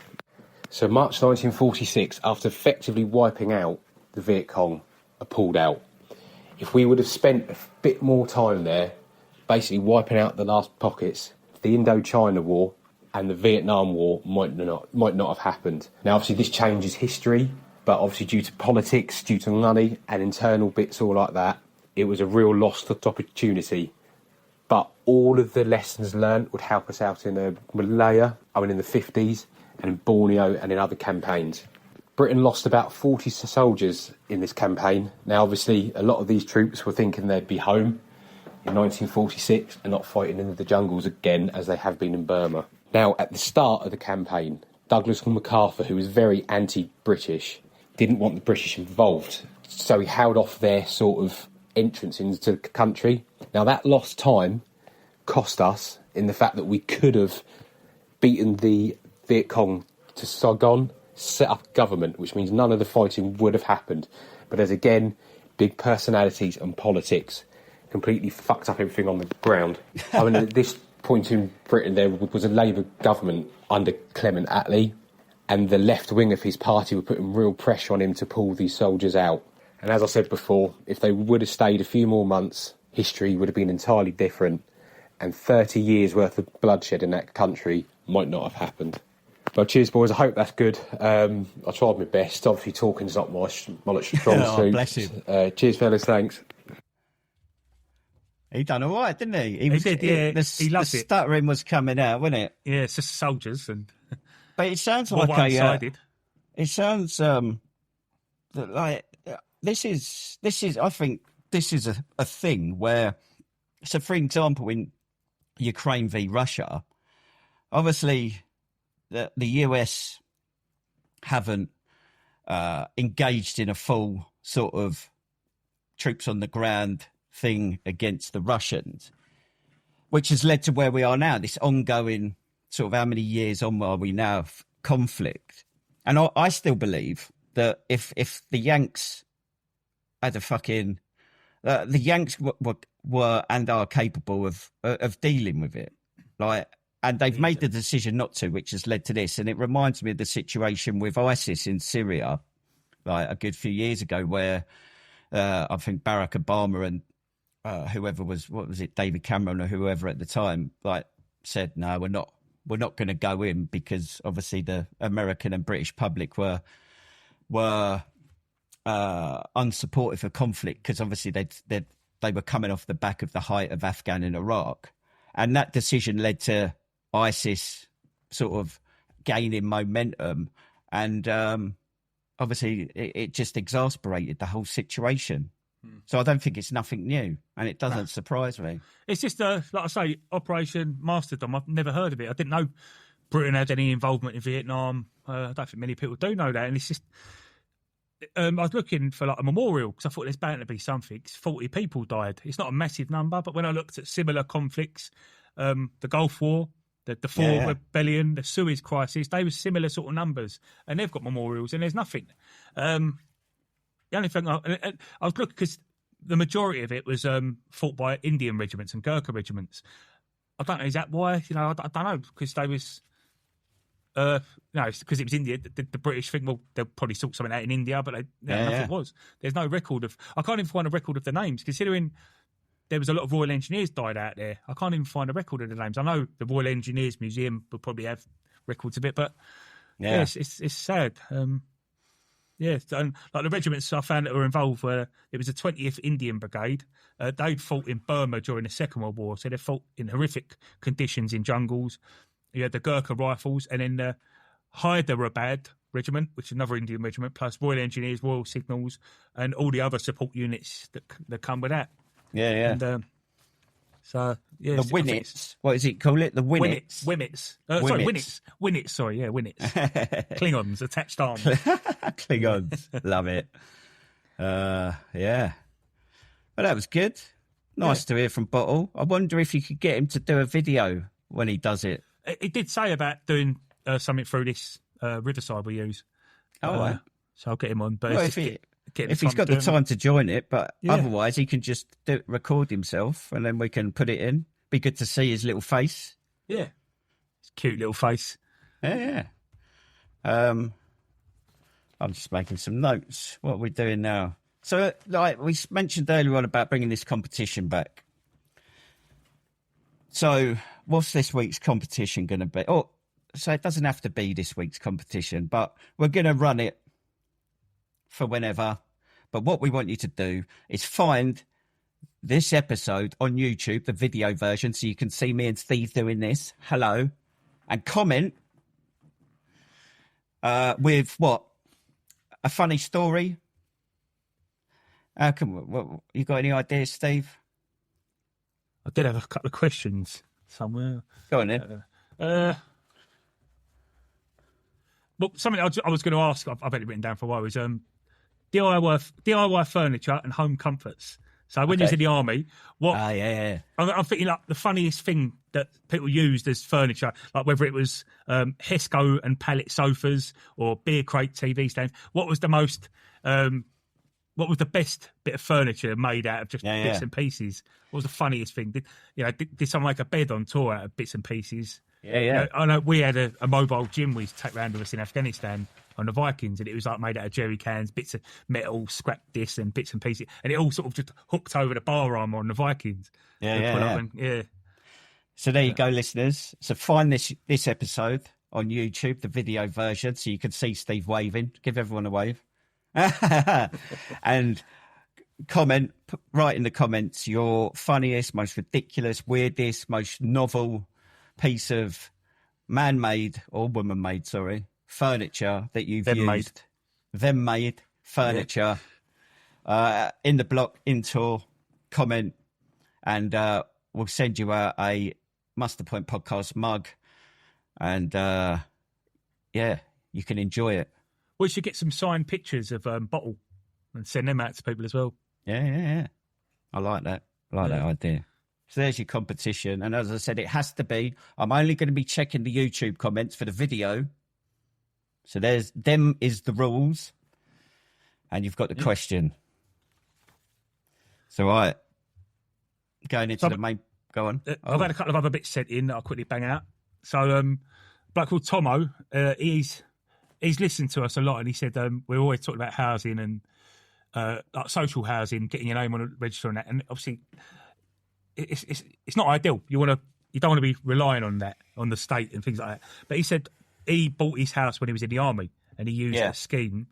So March 1946, after effectively wiping out the Viet Cong, are pulled out. If we would have spent a bit more time there, basically wiping out the last pockets, the Indochina War and the Vietnam War might not have happened. Now, obviously, this changes history, but obviously due to politics, due to money and internal bits all like that, it was a real lost opportunity. but all of the lessons learned would help us out in Malaya, in the 50s, and in Borneo and in other campaigns. Britain lost about 40 soldiers in this campaign. Now, obviously, a lot of these troops were thinking they'd be home in 1946 and not fighting in the jungles again as they have been in Burma. Now, at the start of the campaign, Douglas MacArthur, who was very anti-British, didn't want the British involved, so he held off their sort of entrance into the country. Now, that lost time cost us in the fact that we could have beaten the Viet Cong to Saigon, set up government, which means none of the fighting would have happened. But as again, big personalities and politics completely fucked up everything on the ground. At this point in Britain, there was a Labour government under Clement Attlee, and the left wing of his party were putting real pressure on him to pull these soldiers out. And as I said before, if they would have stayed a few more months, history would have been entirely different, and 30 years' worth of bloodshed in that country might not have happened. Well, cheers, boys. I hope that's good. I tried my best. Obviously, talking's not my strong suit. Bless him. Cheers, fellas. Thanks. He done all right, didn't he? He did, yeah. He loved it. Stuttering was coming out, wasn't it? Yeah, it's just soldiers. But it sounds like one-sided. It sounds like this is. I think this is a thing where. So, for example, in Ukraine v Russia, obviously. The US haven't engaged in a full sort of troops on the ground thing against the Russians, which has led to where we are now, this ongoing sort of how many years on are we now of conflict. And I still believe that if the Yanks had a fucking... the Yanks were and are capable of dealing with it. And they've made the decision not to, which has led to this. And it reminds me of the situation with ISIS in Syria, a good few years ago, where I think Barack Obama and whoever was, David Cameron or whoever at the time, said, no, we're not going to go in, because obviously the American and British public were unsupportive of conflict, because obviously they were coming off the back of the height of Afghan and Iraq. And that decision led to ISIS sort of gaining momentum, and obviously it just exasperated the whole situation. So I don't think it's nothing new, and it doesn't surprise me. It's just, like I say, Operation Masterdom. I've never heard of it. I didn't know Britain had any involvement in Vietnam. I don't think many people do know that, and it's just... I was looking for a memorial, because I thought there's bound to be something. 40 people died. It's not a massive number, but when I looked at similar conflicts, the Gulf War, the Fall Rebellion, the Suez Crisis, they were similar sort of numbers, and they've got memorials, and there's nothing. The only thing I was looking, because the majority of it was fought by Indian regiments and Gurkha regiments. I don't know, is that why? I don't know, because they was... no, it's because it was India. The British think, well, they'll probably sort something out in India, but nothing was. There's no record of... I can't even find a record of the names, considering there was a lot of Royal Engineers died out there. I can't even find a record of the names. I know the Royal Engineers Museum will probably have records of it, but it's sad. And the regiments I found that were involved were, it was the 20th Indian Brigade. They'd fought in Burma during the Second World War, so they fought in horrific conditions in jungles. You had the Gurkha Rifles, and then the Hyderabad Regiment, which is another Indian regiment, plus Royal Engineers, Royal Signals, and all the other support units that come with that. Yeah. And, the Winnets. What is it? Call it the Winnets. Winnets. Winnets. Sorry, yeah, Winnets. Klingons, attached arms. Klingons. Love it. Yeah. Well, that was good. Nice to hear from Bottle. I wonder if you could get him to do a video when he does it. He did say about doing something through this Riverside we use. Right. So I'll get him on. But well, if he's got the time to join it, but otherwise he can just record himself, and then we can put it in. Be good to see his little face. Yeah. His cute little face. Yeah. I'm just making some notes. What are we doing now? So, we mentioned earlier on about bringing this competition back. So, what's this week's competition going to be? Oh, so it doesn't have to be this week's competition, but we're going to run it for whenever. But what we want you to do is find this episode on YouTube, the video version, so you can see me and Steve doing this. Hello. And comment with what? A funny story? You got any ideas, Steve? I did have a couple of questions somewhere. Go on then. Well, something I was going to ask, I've had it written down for a while, is DIY furniture and home comforts. So when you was in the army, I'm thinking like the funniest thing that people used as furniture, like whether it was Hesco and pallet sofas or beer crate TV stands. What was the best bit of furniture made out of just bits and pieces? What was the funniest thing? Did someone make a bed on tour out of bits and pieces? I know we had a mobile gym we used to take around with us in Afghanistan on the Vikings, and it was like made out of jerry cans, bits of metal, scrap discs and bits and pieces, and it all sort of just hooked over the bar armour on the Vikings. So there you go, listeners. So find this episode on YouTube, the video version, so you can see Steve waving. Give everyone a wave. And comment, write in the comments your funniest, most ridiculous, weirdest, most novel piece of man-made or woman-made, furniture that you've used. Them-made furniture in the block, in tour, comment, and we'll send you a Muster Point podcast mug, and you can enjoy it. We should get some signed pictures of Bottle and send them out to people as well. Yeah. I like that. That idea. So there's your competition. And as I said, it has to be. I'm only going to be checking the YouTube comments for the video. So them is the rules. And you've got the question. So, right. Going into the main... Go on. I've had a couple of other bits sent in that I'll quickly bang out. So, a bloke called Tomo, he's listened to us a lot, and he said we're always talking about housing and like social housing, getting your name on a register and that. And obviously, it's not ideal. You don't want to be relying on that, on the state and things like that. But he said he bought his house when he was in the army, and he used a scheme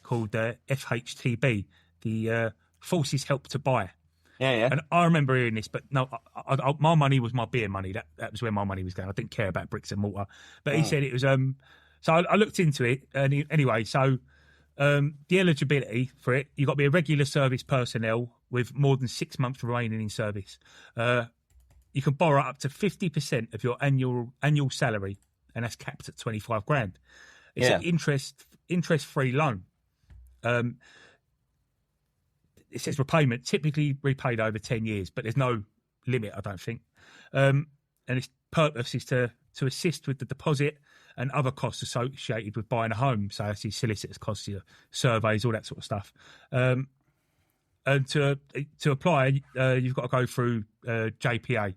called FHTB, the Forces Help to Buy. Yeah. And I remember hearing this, but no, my money was my beer money. That was where my money was going. I didn't care about bricks and mortar. But he said it was. So I looked into it, and anyway, so the eligibility for it, you've got to be a regular service personnel with more than 6 months remaining in service. You can borrow up to 50% of your annual salary, and that's capped at 25 grand. It's an interest-free loan. It says repayment, typically repaid over 10 years, but there's no limit, I don't think. And its purpose is to assist with the deposit and other costs associated with buying a home. So that's your solicitors' costs, your surveys, all that sort of stuff. And to apply, you've got to go through JPA.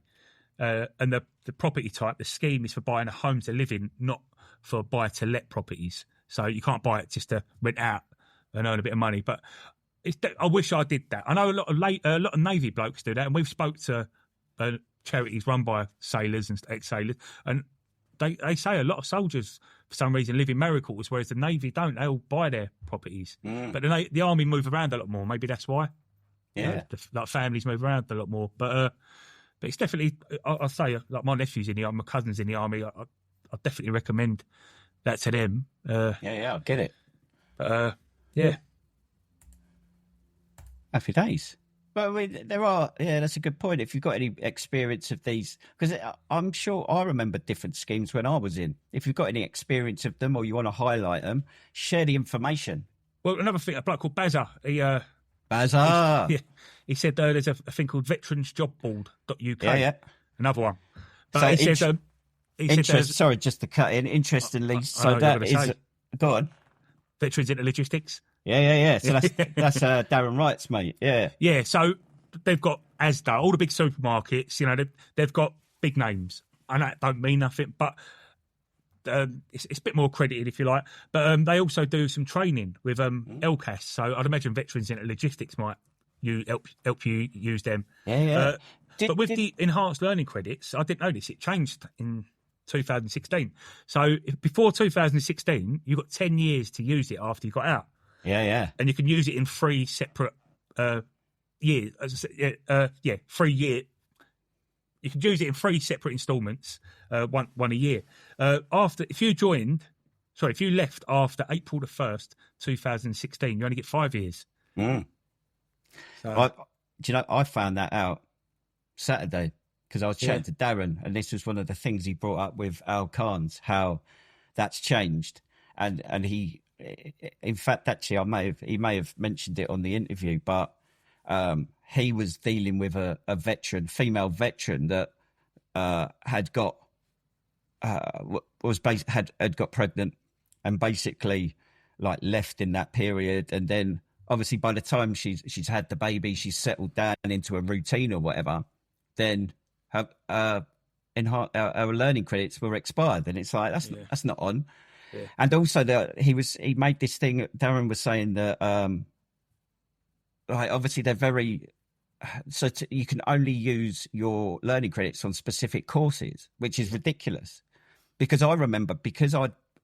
And the property type, the scheme is for buying a home to live in, not for buy-to-let properties. So you can't buy it just to rent out and earn a bit of money. But I wish I did that. I know a lot of Navy blokes do that, and we've spoke to charities run by sailors and ex-sailors, and they say a lot of soldiers, for some reason, live in married quarters, whereas the Navy don't. They all buy their properties. But the Army move around a lot more. Maybe that's why. Yeah. Like families move around a lot more. But it's definitely, I'll say, like my nephew's in the Army, my cousin's in the Army. I definitely recommend that to them. I get it. Yeah. Happy days. But I mean, there are, that's a good point. If you've got any experience of these, because I'm sure I remember different schemes when I was in. If you've got any experience of them or you want to highlight them, share the information. Well, another thing, a bloke called Bazza, he said there's a thing called veteransjobboard.uk. Yeah. Another one. But so he said, sorry, just to cut in, interestingly, go on. Veterans into logistics. Yeah. So that's Darren Wright's, mate. Yeah. Yeah. So they've got Asda, all the big supermarkets. They've got big names, and that don't mean nothing. But it's a bit more credited, if you like. But they also do some training with LCAS. So I'd imagine veterans into logistics might help you use them. Yeah. But with the enhanced learning credits, I didn't know this. It changed in 2016. So before 2016, you got 10 years to use it after you got out. Yeah. And you can use it in 3 separate years. 3 years. You can use it in 3 separate instalments, one a year. If you left after April the 1st, 2016, you only get 5 years. Mm. So, I found that out Saturday because I was chatting to Darren, and this was one of the things he brought up with Al Khan's, how that's changed. And he, in fact, actually, he may have mentioned it on the interview, but he was dealing with a female veteran that had got pregnant and basically like left in that period, and then obviously by the time she's had the baby, she's settled down into a routine or whatever, then her learning credits were expired, and it's like that's not on. Yeah. And also he made this thing. Darren was saying that obviously they're very you can only use your learning credits on specific courses, which is ridiculous. Because I remember,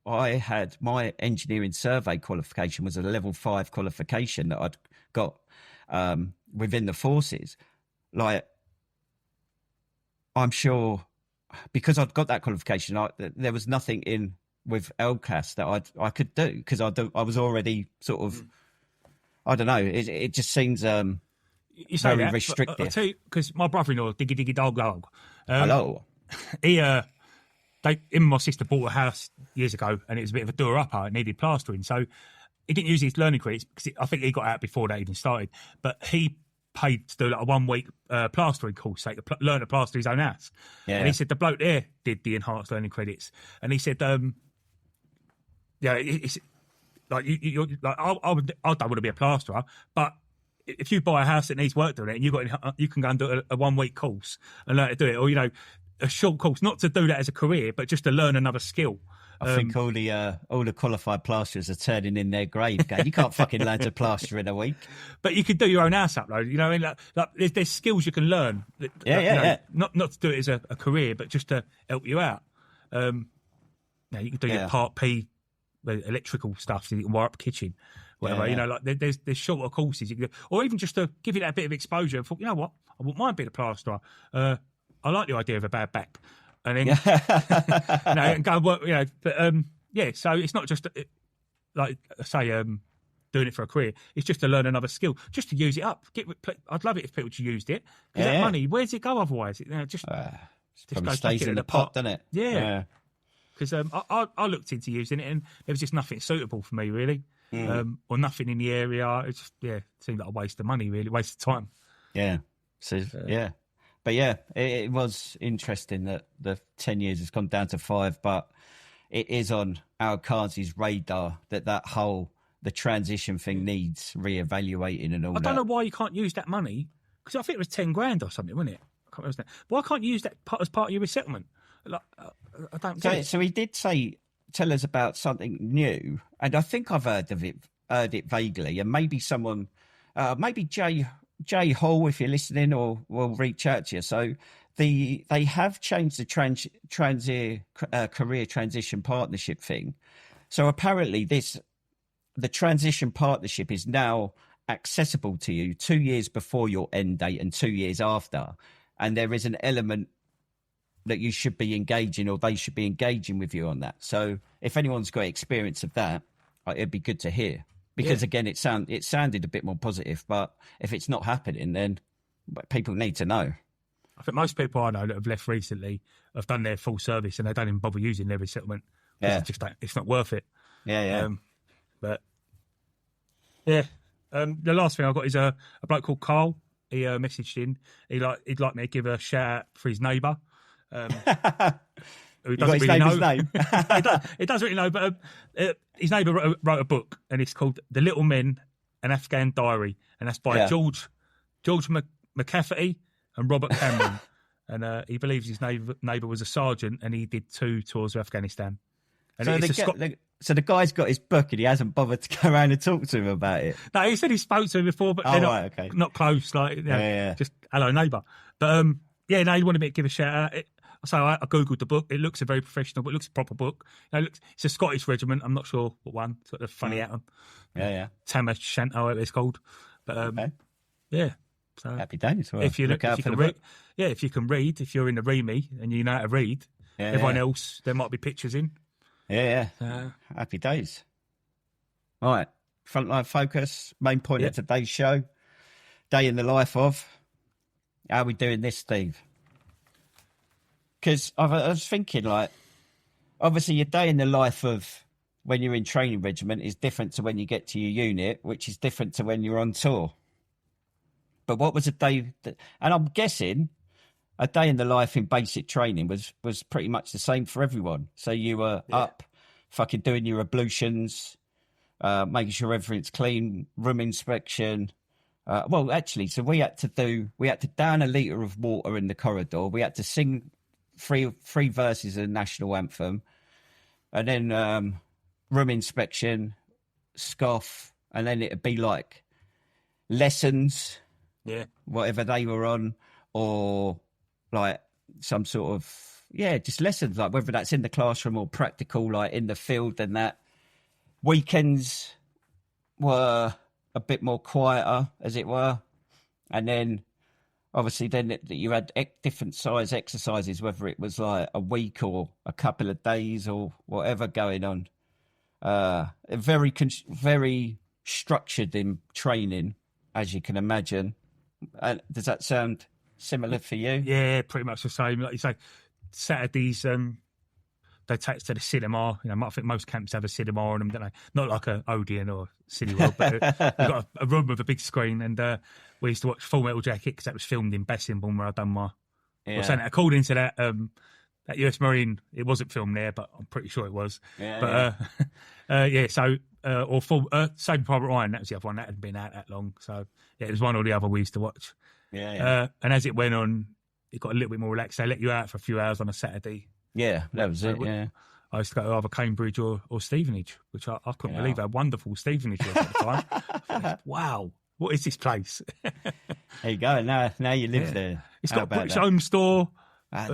I had my engineering survey qualification was a level 5 qualification that I'd got within the forces. Like, I'm sure because I'd got that qualification, there was nothing in with LCAS that I could do because I was already sort of, I don't know. It just seems you say very that, restrictive. I'll tell you, because my brother-in-law, Diggy Dog, hello. He him and my sister bought a house years ago, and it was a bit of a door-upper. It needed plastering, so he didn't use his learning credits because I think he got out before that even started. But he paid to do like a 1-week plastering course, so he could learn to plaster his own house. Yeah. And he said the bloke there did the enhanced learning credits, and he said, it's like you're like I don't want to be a plasterer, but if you buy a house that needs work doing it, and you can go and do a 1-week course and learn to do it, or a short course, not to do that as a career, but just to learn another skill. I think all the qualified plasterers are turning in their grave. Going, you can't fucking learn to plaster in a week. But you could do your own house upload. You know, what I mean, like there's skills you can learn. Not to do it as a career, but just to help you out. You can do your Part P, electrical stuff, so you can wire up a kitchen, whatever. You know, like there's shorter courses you can do, or even just to give you that bit of exposure. And thought, you know what, I wouldn't mind being a plasterer. I like the idea of a bad back, and then and go work. But so it's not just like I say, doing it for a career. It's just to learn another skill, just to use it up. I'd love it if people just used it. Because that money, where does it go otherwise? It just goes stays in the pot, doesn't it? Yeah. Because I looked into using it, and there was just nothing suitable for me, really, or nothing in the area. It just seemed like a waste of money, really, waste of time. Yeah. So But it was interesting that the 10 years has gone down to 5, but it is on our Cards' radar that the transition thing needs reevaluating and all that. I don't know why you can't use that money, because I think it was 10 grand or something, wasn't it? I can't remember that. Why can't you use that as part of your resettlement? Like, I don't get it. So he did tell us about something new, and I think I've heard it vaguely, and maybe someone, maybe Jay Hall, if you're listening, or will reach out to you. So they have changed the career transition partnership thing. So apparently the transition partnership is now accessible to you 2 years before your end date and 2 years after. And there is an element that you should be engaging, or they should be engaging with you on that. So if anyone's got experience of that, it'd be good to hear. Because again, it sounded a bit more positive, but if it's not happening, then people need to know. I think most people I know that have left recently have done their full service, and they don't even bother using their resettlement. Yeah, it's not worth it. Yeah. The last thing I got is a bloke called Carl. He messaged in. He'd like me to give a shout out for his neighbour. Who doesn't really know. His name? He doesn't really know, but his neighbour wrote a book, and it's called The Little Men, An Afghan Diary, and that's by George McCafferty and Robert Cameron. And he believes his neighbour was a sergeant, and he did 2 tours of Afghanistan. And so the guy's got his book, and he hasn't bothered to go around and talk to him about it. No, he said he spoke to him before, but they're not close. Like, just hello neighbour. But he wanted me to give a shout out. So I googled the book. It looks a very professional, but it looks a proper book. It's a Scottish regiment. I'm not sure what one. Sort of funny at them. Yeah. Tam O'Shanter, whatever it's called. But So happy days. Well, if you look out if you for can the book. read, if you can read, if you're in the REME and you know how to read, everyone else there might be pictures in. Yeah. Happy days. All right, frontline focus. Main point of today's show: day in the life of. How are we doing this, Steve? Because I was thinking, like, obviously your day in the life of when you're in training regiment is different to when you get to your unit, which is different to when you're on tour. But what was a day that, and I'm guessing a day in the life in basic training was pretty much the same for everyone. So you were up, fucking doing your ablutions, making sure everything's clean, room inspection. Well, actually, so we had to down a litre of water in the corridor. We had to sing three verses of the national anthem, and then room inspection, scoff, and then it'd be like lessons, whatever they were on, or like some sort of just lessons, like whether that's in the classroom or practical, like in the field. And that weekends were a bit more quieter, as it were, and then obviously then you had different size exercises, whether it was like a week or a couple of days or whatever going on. Very structured in training, as you can imagine. Does that sound similar for you? Yeah, pretty much the same. Like you say, Saturdays, they take us to the cinema. You know, I think most camps have a cinema on them, don't they? Not like a Odeon or Cineworld, but we've got a room with a big screen, and we used to watch Full Metal Jacket because that was filmed in Bessingbourne where I'd done my... Yeah. Well, saying that, according to that US Marine, it wasn't filmed there, but I'm pretty sure it was. So or full Saving Private Ryan, that was the other one that hadn't been out that long. So yeah, it was one or the other we used to watch. And as it went on, it got a little bit more relaxed. They let you out for a few hours on a Saturday. Yeah, that was it. Yeah, I used to go to either Cambridge or Stevenage, which I couldn't believe how wonderful Stevenage was at the time. Wow, what is this place? There you go. Now you live there. It's got a British Home Store. I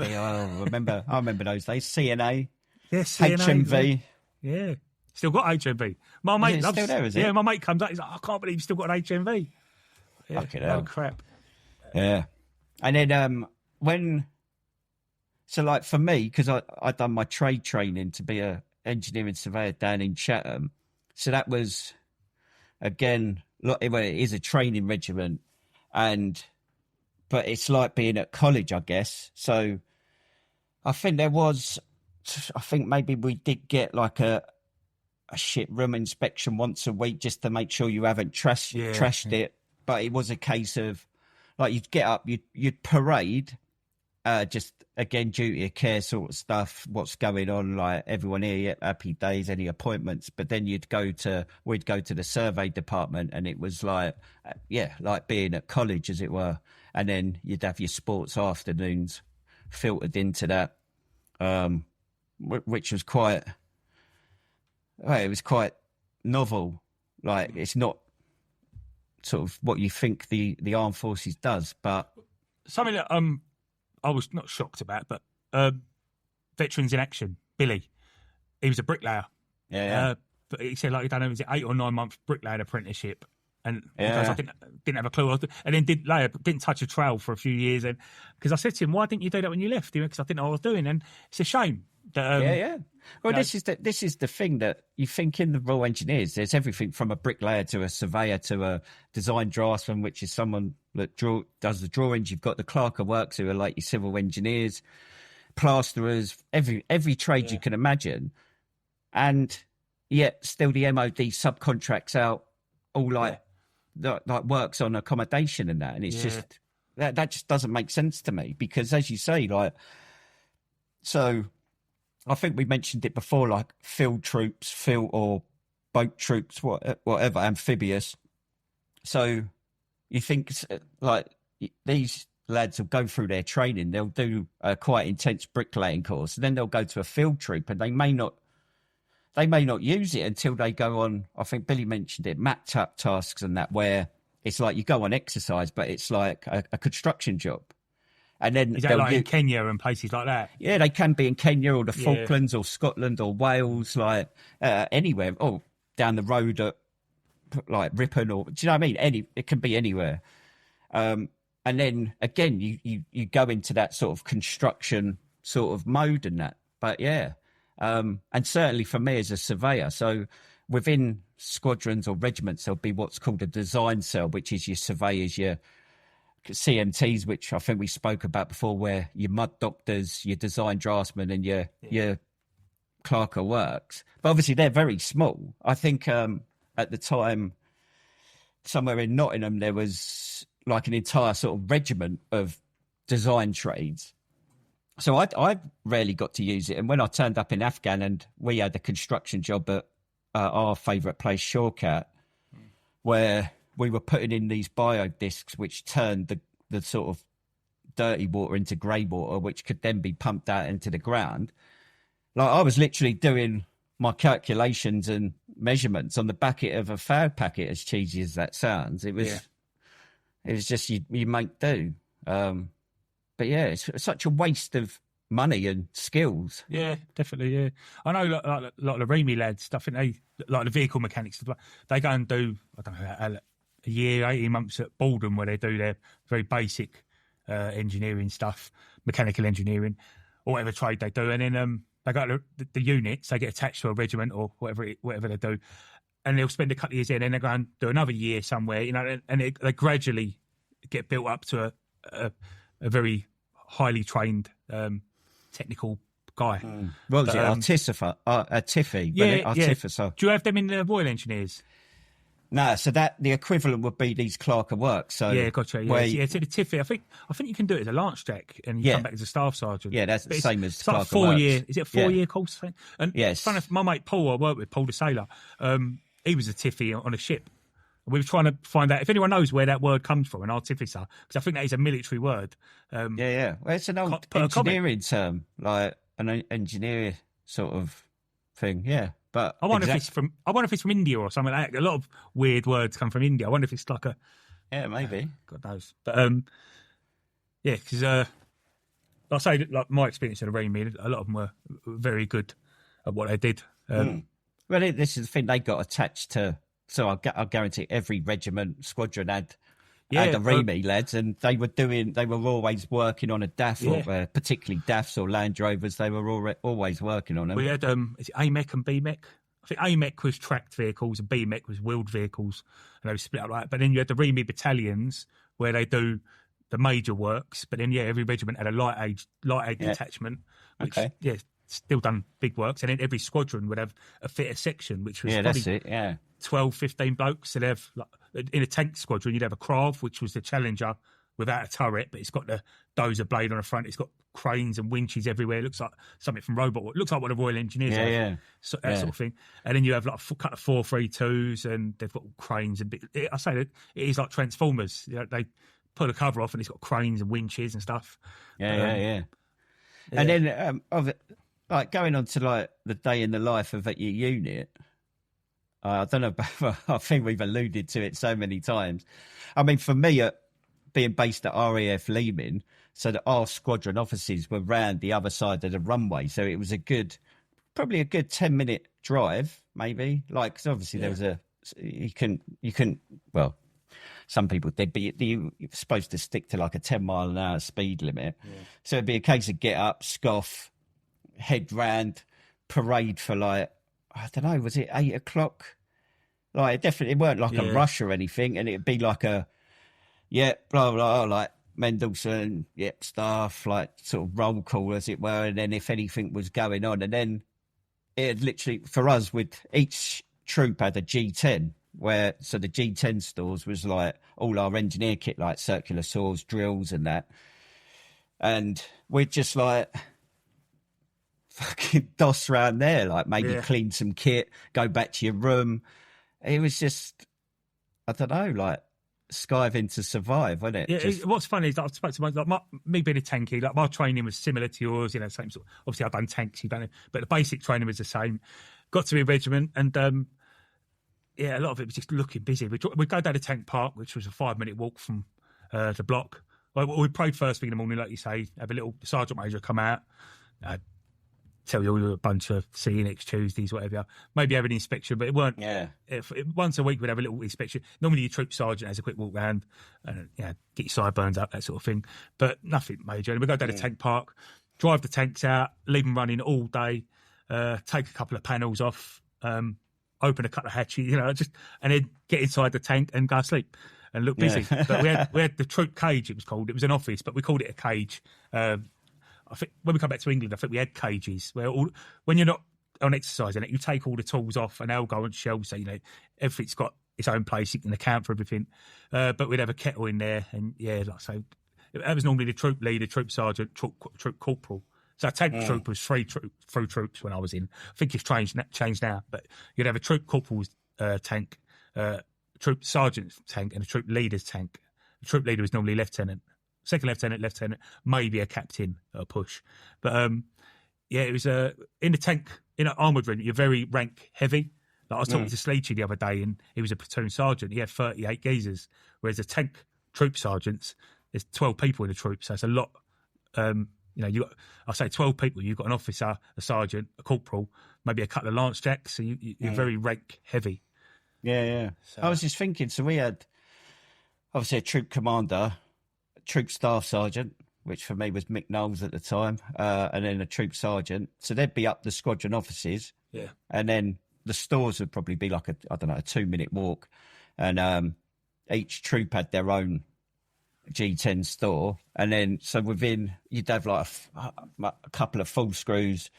remember those days. CNA. Yeah, CNA. HMV. Yeah. Still got HMV. My mate loves still there, is it? Yeah, my mate comes up, he's like, I can't believe you still got an HMV. Yeah, fucking hell. Oh, crap. Yeah. And then so like for me, because I done my trade training to be a engineering surveyor down in Chatham. So that was, again, it is a training regiment, but it's like being at college, I guess. So I think maybe we did get like a shit room inspection once a week just to make sure you haven't trashed it. But it was a case of like you'd get up, you'd parade, just again duty of care sort of stuff. What's going on? Like everyone here, happy days, any appointments? But then we'd go to the survey department, and it was like like being at college, as it were. And then you'd have your sports afternoons filtered into that, which was quite novel. Like it's not sort of what you think the armed forces does, but something that I was not shocked about, but Veterans in Action, Billy, he was a bricklayer. But he said, like, he done was it 8 or 9 month bricklaying apprenticeship, and because I didn't have a clue, and then didn't touch a trowel for a few years, and because I said to him, why didn't you do that when you left? Because I didn't know what I was doing, and it's a shame. That, Well, this is the thing that you think in the Royal Engineers. There's everything from a bricklayer to a surveyor to a design draftsman, which is someone that does the drawings. You've got the clerk of works who are like your civil engineers, plasterers, every trade you can imagine, and yet still the MOD subcontracts out all like works on accommodation and that, and it's just that just doesn't make sense to me, because as you say, like, so I think we mentioned it before, like field troops, or boat troops, whatever, amphibious. So you think like these lads will go through their training, they'll do a quite intense bricklaying course, and then they'll go to a field troop, and they may not use it until they go on, I think Billy mentioned it, mapped up tasks and that, where it's like you go on exercise, but it's like a construction job. And then is that like in Kenya and places like that? Yeah, they can be in Kenya or the Falklands or Scotland or Wales, like anywhere, or down the road at like Ripon, or do you know what I mean? It can be anywhere. And then again, you go into that sort of construction sort of mode and that. But yeah, and certainly for me as a surveyor, so within squadrons or regiments, there'll be what's called a design cell, which is your surveyors, your CMTs, which I think we spoke about before, where your mud doctors, your design draftsmen, and your clerk of works. But obviously they're very small. I think at the time, somewhere in Nottingham, there was like an entire sort of regiment of design trades. So I rarely got to use it. And when I turned up in Afghan and we had a construction job at our favourite place, Shawkat, where we were putting in these biodiscs which turned the sort of dirty water into grey water, which could then be pumped out into the ground. Like I was literally doing my calculations and measurements on the backet of a fag packet, as cheesy as that sounds. It was just you make do. But yeah, it's such a waste of money and skills. Yeah, definitely. Yeah, I know like a lot of the Remy lads. I think they like the vehicle mechanics. They go and do a year, 18 months at Boredom, where they do their very basic engineering stuff, mechanical engineering, or whatever trade they do, and then they go to the units. They get attached to a regiment or whatever they do, and they'll spend a couple of years there, and then they go and do another year somewhere, and they gradually get built up to a very highly trained technical guy. What was it? Tiffy. Yeah. Do you have them in the Royal Engineers? No, so that the equivalent would be these clerk of work. So yeah, gotcha. Yeah, to the Tiffy. I think you can do it as a Lance Jack, and you come back as a staff sergeant. Yeah, that's the same as it's clerk like 4 of year. Is it a 4 year course? And yes, funny, my mate Paul, I worked with Paul the sailor. He was a Tiffy on a ship. We were trying to find out if anyone knows where that word comes from, an artificer, because I think that is a military word. Well, it's an old engineering term, like an engineer sort of thing. Yeah, but I wonder if it's from India or something like that. A lot of weird words come from India. I wonder if it's like maybe. God knows, but because I say like my experience at the Remy, a lot of them were very good at what they did. Well, this is the thing, they got attached to. So I guarantee every regiment squadron had the Remy lads, and they were always working on a DAF, or particularly DAFs or Land Rovers. They were always working on them. We had is it AMEC and BMEC? I think AMEC was tracked vehicles and BMEC was wheeled vehicles, and they were split up like that. But then you had the Remy battalions where they do the major works. But then every regiment had a light aid detachment, which still done big works. And then every squadron would have a fitter section, which was that's it. 12, 15 blokes. So they'd have, like, in a tank squadron, you'd have a Krav, which was the Challenger without a turret, but it's got the dozer blade on the front. It's got cranes and winches everywhere. It looks like something from Robot. It looks like what the Royal Engineers have. So, that sort of thing. And then you have like a cut of 432s, and they've got cranes and I say that it is like Transformers. They pull the cover off, and it's got cranes and winches and stuff. And then like going on to like the day in the life of your unit. I don't know, I think we've alluded to it so many times. I mean, for me, being based at RAF Leeming, so that our squadron offices were round the other side of the runway. So it was probably a good 10-minute drive, maybe. Like, cause obviously there was you couldn't, well, some people did, but you're supposed to stick to like a 10-mile-an-hour speed limit. Yeah. So it'd be a case of get up, scoff, head round, parade for like, I don't know, was it 8 o'clock? Like, it definitely weren't like a rush or anything, and it'd be like blah, blah, blah, like Mendelson, staff, like sort of roll call, as it were, and then if anything was going on, and then it literally, for us, with each troop had a G10, so the G10 stores was like all our engineer kit, like circular saws, drills and that, and we'd just like fucking doss around there, like maybe clean some kit, go back to your room. It was just, I don't know, like skiving to survive, wasn't it? Yeah. What's funny is that I've spoken to me being a tanky, like my training was similar to yours, same sort of, obviously I've done tanks, you've done it, but the basic training was the same. Got to be a regiment, and a lot of it was just looking busy. We'd go down to Tank Park, which was a 5-minute walk from the block. We prayed first thing in the morning, like you say, have a little sergeant major come out, tell you a bunch of see you next Tuesdays, whatever. Maybe have an inspection, but it weren't. Yeah. Once a week we'd have a little inspection. Normally your troop sergeant has a quick walk round and get your sideburns up, that sort of thing. But nothing major. And we go down to tank park, drive the tanks out, leave them running all day, take a couple of panels off, open a couple of hatches, and then get inside the tank and go sleep and look busy. But we had the troop cage, it was called. It was an office, but we called it a cage. I think when we come back to England, I think we had cages where when you're not on exercise in it, you take all the tools off and they'll go on shelves. So, everything's got its own place. You can account for everything. But we'd have a kettle in there. And so that was normally the troop leader, troop sergeant, troop corporal. So tank troop was three troops when I was in. I think it's changed now. But you'd have a troop corporal's tank, troop sergeant's tank and a troop leader's tank. The troop leader was normally lieutenant. Second lieutenant, maybe a captain at a push. But, it was in the tank, in an armoured regiment, you're very rank heavy. Like I was talking to Sleechy the other day, and he was a platoon sergeant. He had 38 geezers, whereas the tank troop sergeants, there's 12 people in the troop, so it's a lot. I say 12 people. You've got an officer, a sergeant, a corporal, maybe a couple of lance jacks, so you're very rank heavy. Yeah. So. I was just thinking, so we had, obviously, a troop commander, troop staff sergeant, which for me was Mick Knowles at the time, and then a troop sergeant. So they'd be up the squadron offices. Yeah. And then the stores would probably be like a 2-minute walk. And each troop had their own G10 store. And then, so within, you'd have like a couple of full screws,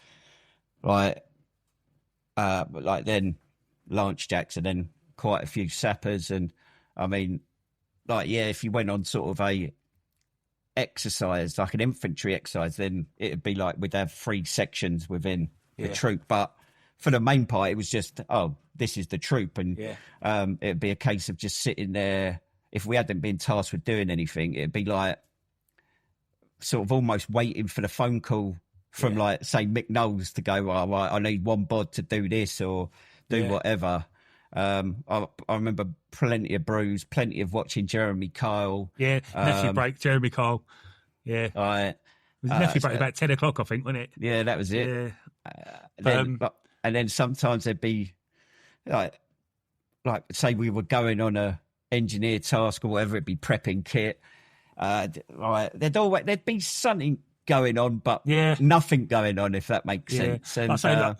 like then lance jacks, and then quite a few sappers. And I mean, if you went on sort of a exercise, like an infantry exercise, then it'd be like we'd have 3 sections within the troop. But for the main part, it was just, this is the troop. And it'd be a case of just sitting there. If we hadn't been tasked with doing anything, it'd be like sort of almost waiting for the phone call from like, say, Mick Knowles to go, right, I need one bod to do this or do whatever. I remember plenty of brews, plenty of watching Jeremy Kyle. Yeah, nephew break, Jeremy Kyle. Yeah. Right. It was nephew break about 10 o'clock, I think, wasn't it? Yeah, that was it. Yeah. And then sometimes there'd be like say we were going on a engineer task or whatever, it'd be prepping kit. There'd be something going on, but nothing going on, if that makes sense. And, I say, like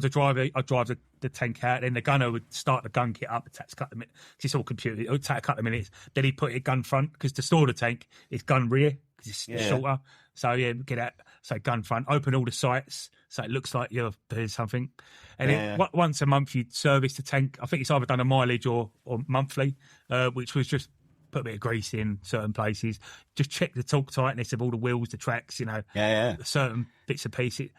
the driver, I'd drive the tank out, then the gunner would start the gun kit up. It takes a couple of minutes. It's all computer. It would take a couple of minutes. Then he'd put it gun front, because to store the tank, it's gun rear, because it's shorter. So, get out, say gun front, open all the sights, so it looks like you're doing something. And then once a month, you'd service the tank. I think it's either done a mileage or monthly, which was just put a bit of grease in certain places, just check the torque tightness of all the wheels, the tracks, certain bits and pieces,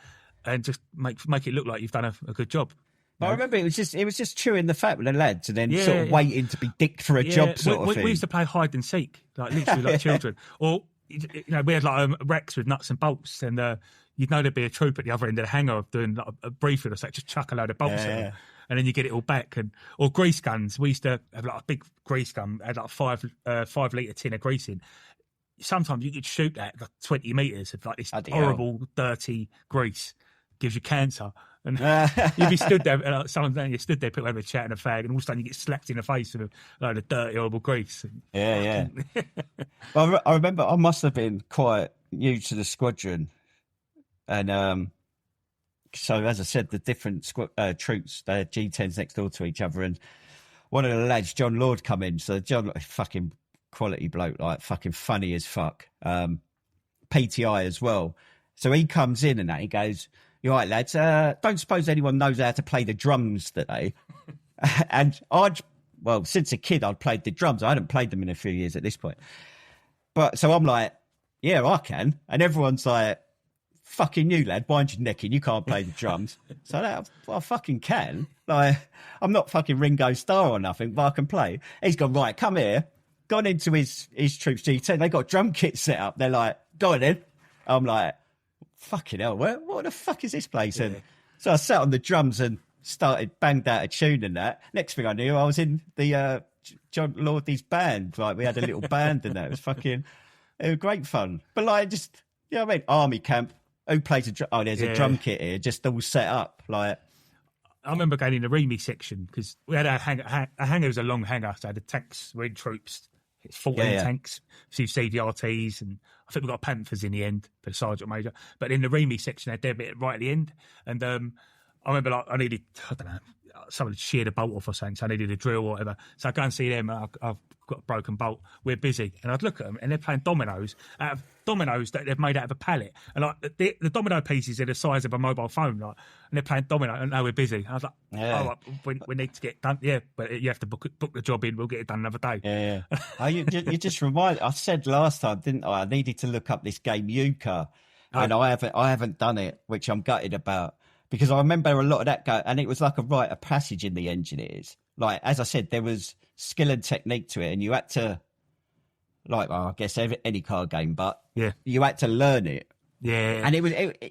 and just make it look like you've done a good job. I remember it was just chewing the fat with the lads and then sort of waiting to be dicked for a job sort of thing. We used to play hide and seek, like literally like children. Or, we had like racks with nuts and bolts, and you'd know there'd be a troop at the other end of the hangar doing like a briefing or something, just chuck a load of bolts at them. And then you get it all back. Or grease guns. We used to have like a big grease gun, had like a 5 litre tin of grease in. Sometimes you could shoot that like 20 metres of like this horrible, dirty grease. Gives you cancer. And you'd be stood there, you stood there, people having a chat and a fag, and all of a sudden you get slapped in the face with a load of dirty, horrible grease. Well, I remember I must have been quite new to the squadron. And so, as I said, the different troops, they had G10s next door to each other. And one of the lads, John Lord, come in. So John, fucking quality bloke, like fucking funny as fuck. PTI as well. So he comes in and he goes, "You all right, lads? Don't suppose anyone knows how to play the drums today?" And since a kid, I'd played the drums. I hadn't played them in a few years at this point. But so I'm like, "Yeah, I can." And everyone's like, "Fucking you, lad, wind your neck in. You can't play the drums." So I fucking can. Like, I'm not fucking Ringo Starr or nothing, but I can play. He's gone, "Right, come here." Gone into his troops G10. They got drum kits set up. They're like, "Go on then." I'm like, fucking hell, what the fuck is this place? And so I sat on the drums and banged out a tune and that. Next thing I knew, I was in the John Lordy's band. Like, we had a little band and that. It was great fun. But like, just, what I mean? Army camp, Who plays a drum? Oh, there's a drum kit here, just all set up. Like, I remember going in the Remy section because we had a hangar. A hangar was a long hangar, so the tanks were in troops. It's 14 tanks, a few CVRTs, and I think we got Panthers in the end for the Sergeant Major. But in the Remy section, they had their bit right at the end. And I remember, like, I needed, I don't know, someone had sheared a bolt off or something, so I needed a drill or whatever. So I go and see them, I've got a broken bolt, we're busy. And I'd look at them, and they're playing dominoes, out of dominoes that they've made out of a pallet. And like the domino pieces are the size of a mobile phone, like, and they're playing domino, and now we're busy. I was like, oh, we need to get done. Yeah, but you have to book the job in, we'll get it done another day. Yeah. You just remind, I said last time, didn't I needed to look up this game Euchre, and I haven't done it, which I'm gutted about. Because I remember a lot of that go, and it was like a rite of passage in the Engineers. Like, as I said, there was skill and technique to it, and you had to, like, well, I guess any card game, but you had to learn it. Yeah, and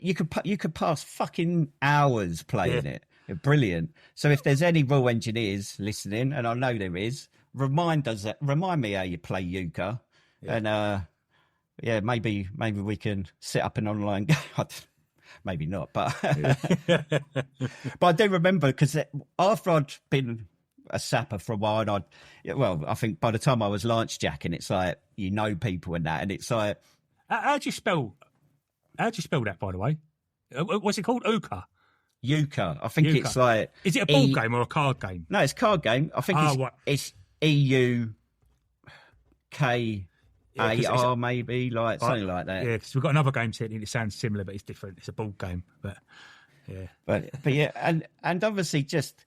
you could pass fucking hours playing it. Brilliant. So if there's any Royal Engineers listening, and I know there is, remind me how you play Euchre, and maybe we can set up an online game. Maybe not, but but I do remember, because after I'd been a sapper for a while, and I think by the time I was lance jacking, it's like, you know, people and that, and it's like, how do you spell that, by the way? What's it called? Euchre. I think it's like, is it a board game or a card game? No, it's a card game. I think it's EUK. AR maybe, like something like that. Yeah, because we've got another game set and it sounds similar, but it's different. It's a board game, but yeah. and obviously, just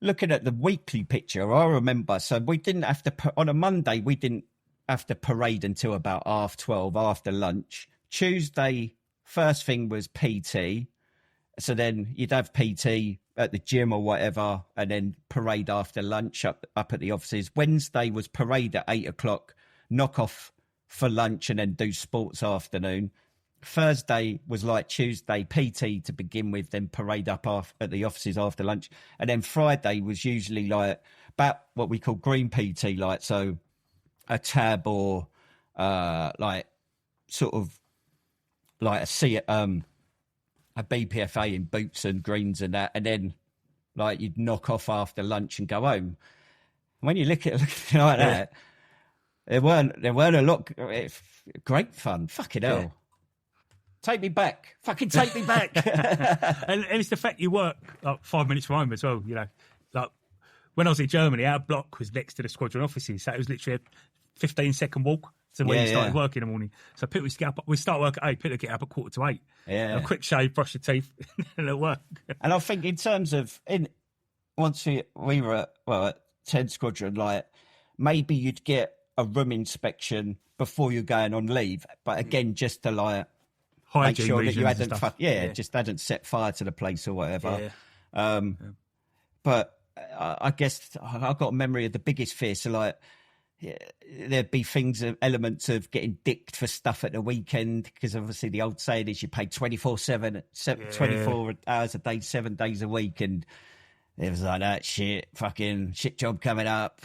looking at the weekly picture, I remember. So we didn't have to on a Monday. We didn't have to parade until about 12:30 after lunch. Tuesday, first thing was PT. So then you'd have PT at the gym or whatever, and then parade after lunch up at the offices. Wednesday was parade at 8:00. Knock off for lunch and then do sports afternoon. Thursday was like Tuesday, PT to begin with, then parade up at the offices after lunch. And then Friday was usually like about what we call green PT, like, so a tab or like sort of like a BPFA in boots and greens and that. And then like you'd knock off after lunch and go home. When you look at it like that, There weren't a lot. Great fun. Fucking hell. Yeah. Take me back. Fucking take me back. and it's the fact you work like 5 minutes from home as well. You know, like when I was in Germany, our block was next to the squadron offices, so it was literally a 15-second walk to when you started work in the morning. So people used to get up. We start work at 8. People get up at 7:45. Yeah. A quick shave, brush your teeth, and it'll work. And I think in terms of once we were at 10 Squadron, like maybe you'd get a room inspection before you're going on leave, but again, just to like make sure that you hadn't just hadn't set fire to the place or whatever. But I guess I got a memory of the biggest fear. So like there'd be elements of getting dicked for stuff at the weekend, because obviously the old saying is you pay 24/7, 24 hours a day, 7 days a week, and it was like that fucking shit job coming up.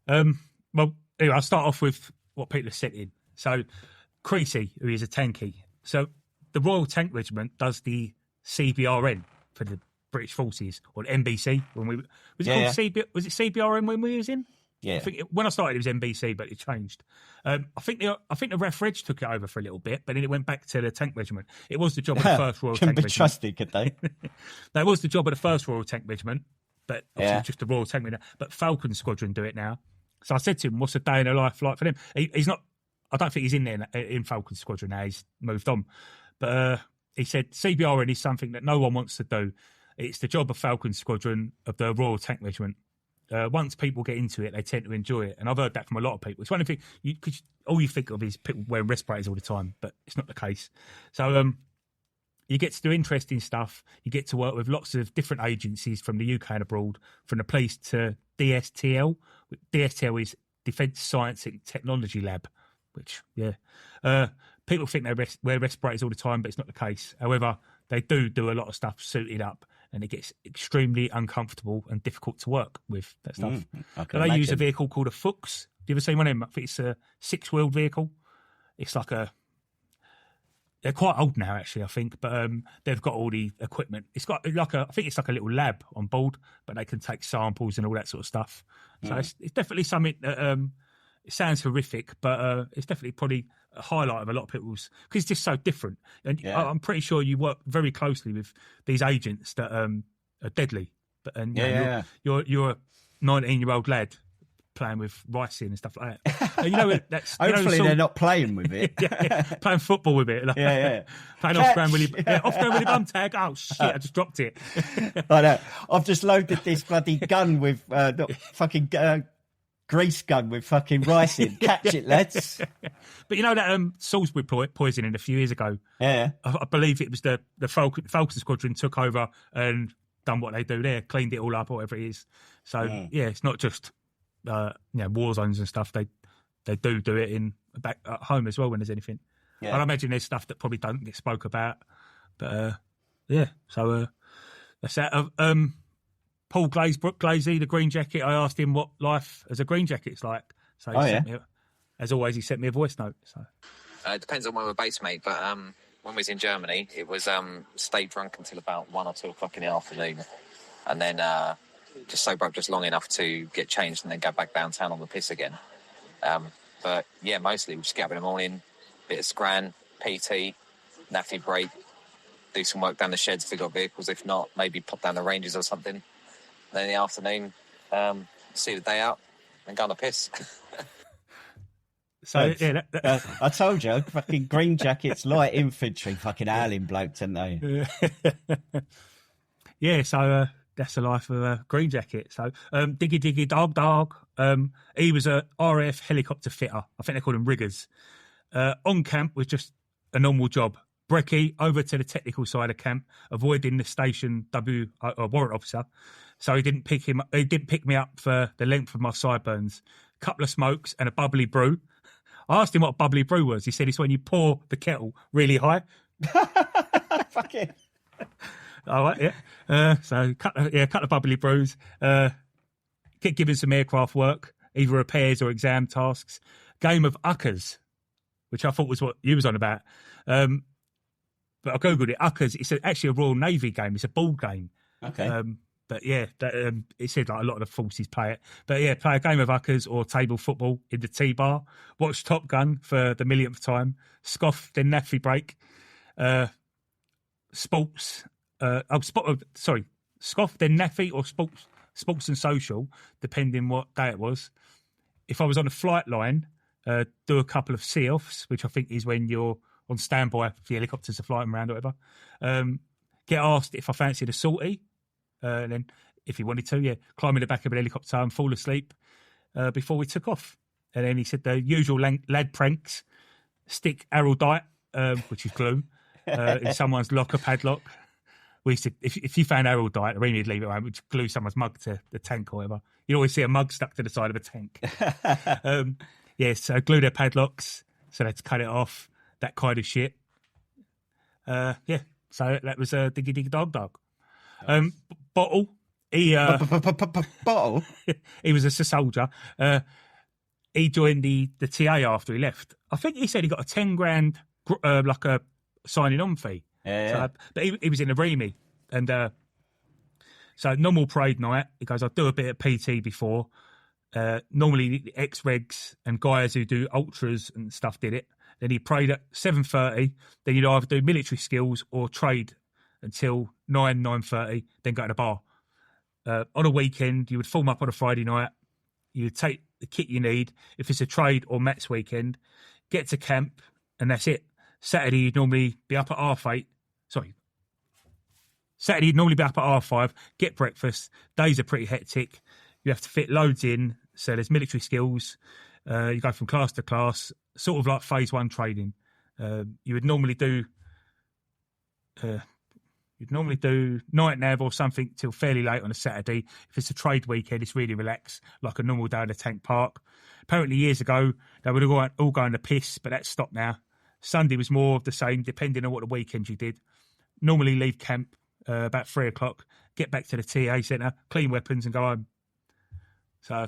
Well, anyway, I'll start off with what people have sent in. So, Creasy, who is a tanky. So, the Royal Tank Regiment does the CBRN for the British Forces, or NBC. Was it CBRN when we was in? Yeah. I think when I started, it was NBC, but it changed. I think the Ref Reg took it over for a little bit, but then it went back to the Tank Regiment. It was the job of the first Royal Tank Regiment. Can be trusted, could they? That was the job of the first Royal Tank Regiment, but obviously just the Royal Tank Regiment. But Falcon Squadron do it now. So I said to him, what's a day in a life like for them? He's not, I don't think he's in there in Falcon Squadron now. He's moved on. But he said CBRN is something that no one wants to do. It's the job of Falcon Squadron of the Royal Tank Regiment. Once people get into it, they tend to enjoy it. And I've heard that from a lot of people. It's one of the things, all you think of is people wearing respirators all the time, but it's not the case. So you get to do interesting stuff. You get to work with lots of different agencies from the UK and abroad, from the police to DSTL. DSTL is Defence Science and Technology Lab, which, people think they wear respirators all the time, but it's not the case. However, they do a lot of stuff suited up, and it gets extremely uncomfortable and difficult to work with that stuff. They use a vehicle called a Fuchs. Do you ever see one of them? I think it's a 6-wheeled vehicle. It's like They're quite old now, actually, I think, but they've got all the equipment. It's got I think it's like a little lab on board, but they can take samples and all that sort of stuff. So it's definitely something that it sounds horrific, but it's definitely probably a highlight of a lot of people's, because it's just so different. And I'm pretty sure you work very closely with these agents that are deadly. But you're a 19-year-old lad playing with ricing and stuff like that. And that's hopefully they're not playing with it. Playing football with it. Like, playing off-ground Willy bum tag. Oh shit! I just dropped it. I know. I've just loaded this bloody gun with fucking grease gun with fucking rice in. Catch it, lads. But that Salisbury poisoning a few years ago. Yeah, I believe it was the Falcon Squadron took over and done what they do there, cleaned it all up, or whatever it is. So it's not just war zones and stuff. They do it in back at home as well when there's anything. Yeah. I imagine there's stuff that probably don't get spoke about. But so that's that. Paul Glazy, the Green Jacket. I asked him what life as a Green Jacket's like. So as always, he sent me a voice note. So it depends on where we're based, mate. But when we was in Germany, it was stay drunk until about 1 or 2 o'clock in the afternoon, and then just sober up just long enough to get changed and then go back downtown on the piss again. But mostly we just get up in the morning, bit of scran, PT, naffy break, do some work down the sheds if we've got vehicles. If not, maybe pop down the ranges or something. Then in the afternoon, see the day out and go on the piss. So I told you, fucking Green Jackets, light infantry, fucking howling blokes, aren't they? So that's the life of a Green Jacket. So Diggy Dog. He was a RAF helicopter fitter. I think they called him riggers. On camp was just a normal job. Brekkie over to the technical side of camp, avoiding the station warrant officer. So he didn't pick me up for the length of my sideburns. Couple of smokes and a bubbly brew. I asked him what a bubbly brew was. He said it's when you pour the kettle really high. Fuck it. All right, so cut the bubbly brews. Get given some aircraft work, either repairs or exam tasks. Game of Uckers, which I thought was what you was on about. But I googled it. Uckers. It's actually a Royal Navy game. It's a ball game. Okay. But it said like a lot of the forces play it. But play a game of Uckers or table football in the T-bar. Watch Top Gun for the millionth time. Scoff, then naffy break. Sports. Scoff, then naffy or sports and social, depending what day it was. If I was on a flight line, do a couple of see-offs, which I think is when you're on standby for the helicopters are flying around or whatever. Get asked if I fancied a salty. Then, if he wanted to, climb in the back of an helicopter and fall asleep before we took off. And then he said the usual lad pranks: stick araldite, which is glue, in someone's locker padlock. We used to, if you found araldite, or you'd leave it around, we'd glue someone's mug to the tank or whatever. You'd always see a mug stuck to the side of a tank. So glue their padlocks, so they had to cut it off, that kind of shit. So that was a Diggy Dog. Bottle. Bottle? He was a soldier. He joined the TA after he left. I think he said he got a 10 grand like a signing on fee. So, but he was in a Remy. And so normal parade night, he goes, I do a bit of PT before. Normally the ex-regs and guys who do ultras and stuff did it. Then he prayed at 7:30. Then you'd either do military skills or trade until 9:30, then go to the bar. On a weekend, you would form up on a Friday night. You would take the kit you need. If it's a trade or Mets weekend, get to camp, and that's it. Saturday, you'd normally be up at Saturday, you'd normally be up at 5:30, get breakfast. Days are pretty hectic. You have to fit loads in. So there's military skills. You go from class to class, sort of like phase 1 trading. You would normally do... You'd normally do night nav or something till fairly late on a Saturday. If it's a trade weekend, it's really relaxed, like a normal day at a tank park. Apparently, years ago, they would all go on the piss, but that's stopped now. Sunday was more of the same, depending on what the weekend you did. Normally leave camp about 3 o'clock, get back to the TA centre, clean weapons and go home. So,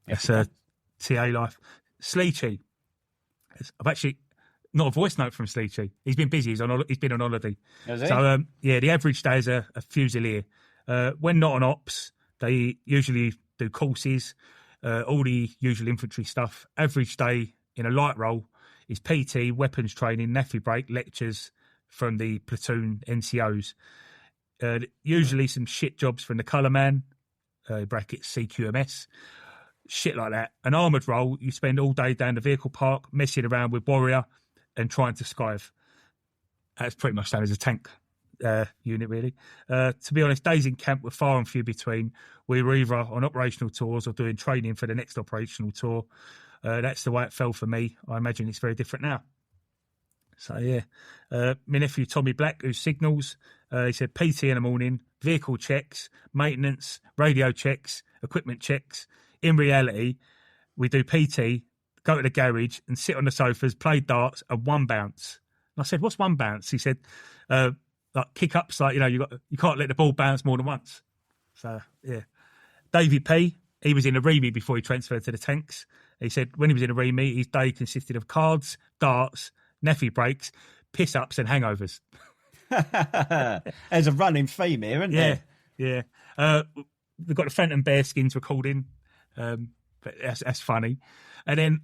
that's TA life. Sleechy. I've actually... not a voice note from Sleechy. He's been busy. He's been on holiday. Has he? So the average day is a Fusilier. When not on ops, they usually do courses, all the usual infantry stuff. Average day in a light role is PT, weapons training, naffy break, lectures from the platoon NCOs. Usually some shit jobs from the colour man, brackets CQMS, shit like that. An armoured role, you spend all day down the vehicle park messing around with Warrior and trying to skive. That's pretty much done as a tank unit, really. To be honest, days in camp were far and few between. We were either on operational tours or doing training for the next operational tour. That's the way it fell for me. I imagine it's very different now. So, yeah. My nephew, Tommy Black, who signals, he said PT in the morning, vehicle checks, maintenance, radio checks, equipment checks. In reality, we do PT, go to the garage and sit on the sofas, play darts and one bounce. And I said, what's one bounce? He said, like kick-ups, like, you can't let the ball bounce more than once. So, yeah. Davey P, he was in a Remy before he transferred to the tanks. He said when he was in a Remy, his day consisted of cards, darts, naffy breaks, piss-ups and hangovers. There's a running theme here, isn't there? Yeah. We've got the Phantom Bearskins recording. But that's funny. And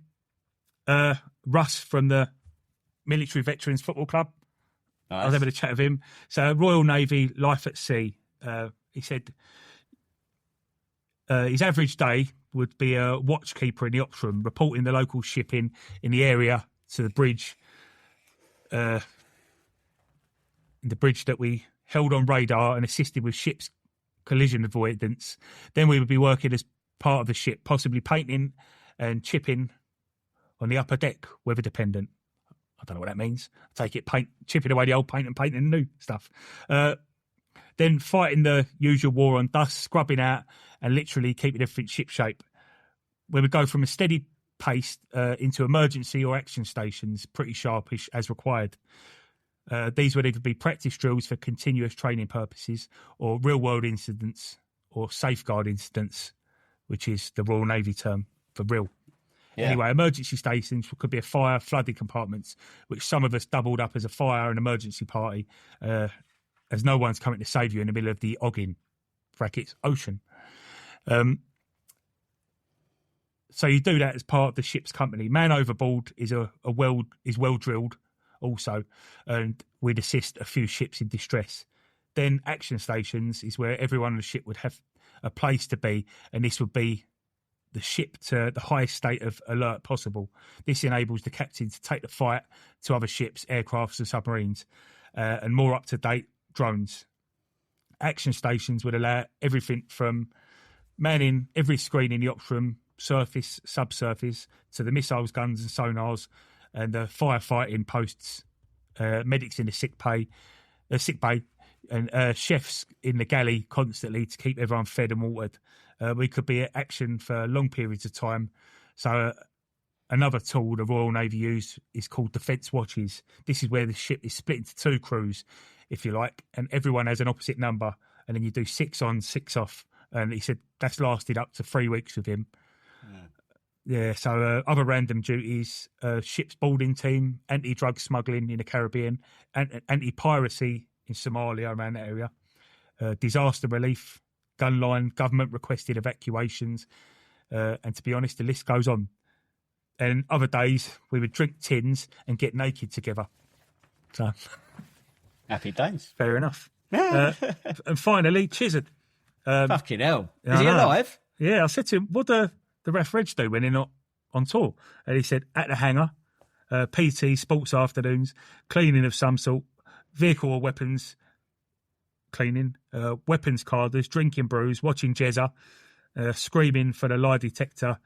then Russ from the Military Veterans Football Club. Nice. I was able to chat with him. So Royal Navy, life at sea. He said his average day would be a watchkeeper in the ops room, reporting the local shipping in the area to the bridge. The bridge that we held on radar and assisted with ships' collision avoidance. Then we would be working as part of the ship, possibly painting and chipping on the upper deck, weather dependent. I don't know what that means. Take it, chipping away the old paint and painting the new stuff. Then fighting the usual war on dust, scrubbing out and literally keeping everything ship-shape. We would go from a steady pace into emergency or action stations, pretty sharpish as required. These would either be practice drills for continuous training purposes or real-world incidents or safeguard incidents, which is the Royal Navy term for real. Yeah. Anyway, emergency stations could be a fire, flooding compartments, which some of us doubled up as a fire and emergency party, as no one's coming to save you in the middle of the Oggin, brackets, ocean. So you do that as part of the ship's company. Man overboard is well drilled also, and we'd assist a few ships in distress. Then action stations is where everyone on the ship would have a place to be, and this would be the ship to the highest state of alert possible. This enables the captain to take the fight to other ships, aircrafts and submarines, and more up-to-date drones. Action stations would allow everything from manning every screen in the ops room, surface, subsurface, to the missiles, guns and sonars, and the firefighting posts, medics in the sick bay, and chefs in the galley constantly to keep everyone fed and watered. We could be at action for long periods of time. So another tool the Royal Navy use is called defence watches. This is where the ship is split into two crews, if you like, and everyone has an opposite number, and then you do 6 on, 6 off. And he said that's lasted up to 3 weeks with him. Yeah, so other random duties, ship's boarding team, anti-drug smuggling in the Caribbean, anti-piracy in Somalia, around that area, disaster relief, gun line, government-requested evacuations, and to be honest, the list goes on. And other days, we would drink tins and get naked together. So, happy days. Fair enough. And finally, Chizard. Fucking hell. Is he alive? Yeah, I said to him, what do the ref reg do when they're not on tour? And he said, at the hangar, PT, sports afternoons, cleaning of some sort, vehicle or weapons cleaning, weapons carders, drinking brews, watching Jezza, screaming for the lie detector,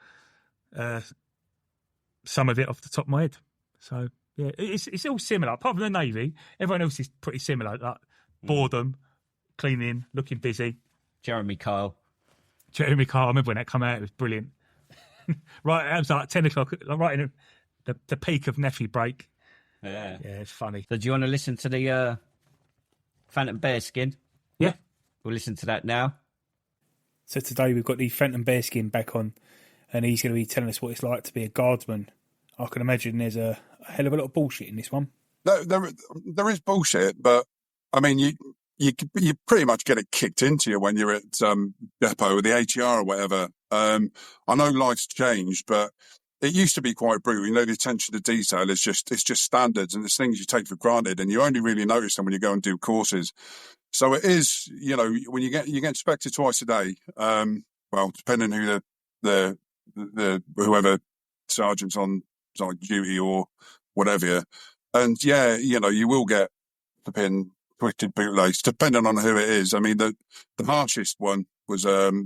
some of it off the top of my head. So, yeah, it's all similar. Apart from the Navy, everyone else is pretty similar. Like boredom, cleaning, looking busy. Jeremy Kyle, I remember when that came out, it was brilliant. Right, it was like 10 o'clock, right in the peak of Neffy break. Yeah, it's funny. So do you want to listen to the Phantom Bearskin? Yeah. We'll listen to that now. So today we've got the Phantom Bearskin back on, and he's going to be telling us what it's like to be a guardsman I can imagine there's a hell of a lot of bullshit in this one. There is bullshit, but I mean, you pretty much get it kicked into you when you're at depot or the ATR or whatever. I know life's changed, but it used to be quite brutal. You know, the attention to detail is just standards, and it's things you take for granted, and you only really notice them when you go and do courses. So it is, you know, when you get inspected twice a day. Well, depending who the whoever sergeant's on like duty or whatever, and yeah, you know, you will get the pin twisted bootlace, depending on who it is. I mean, the harshest one was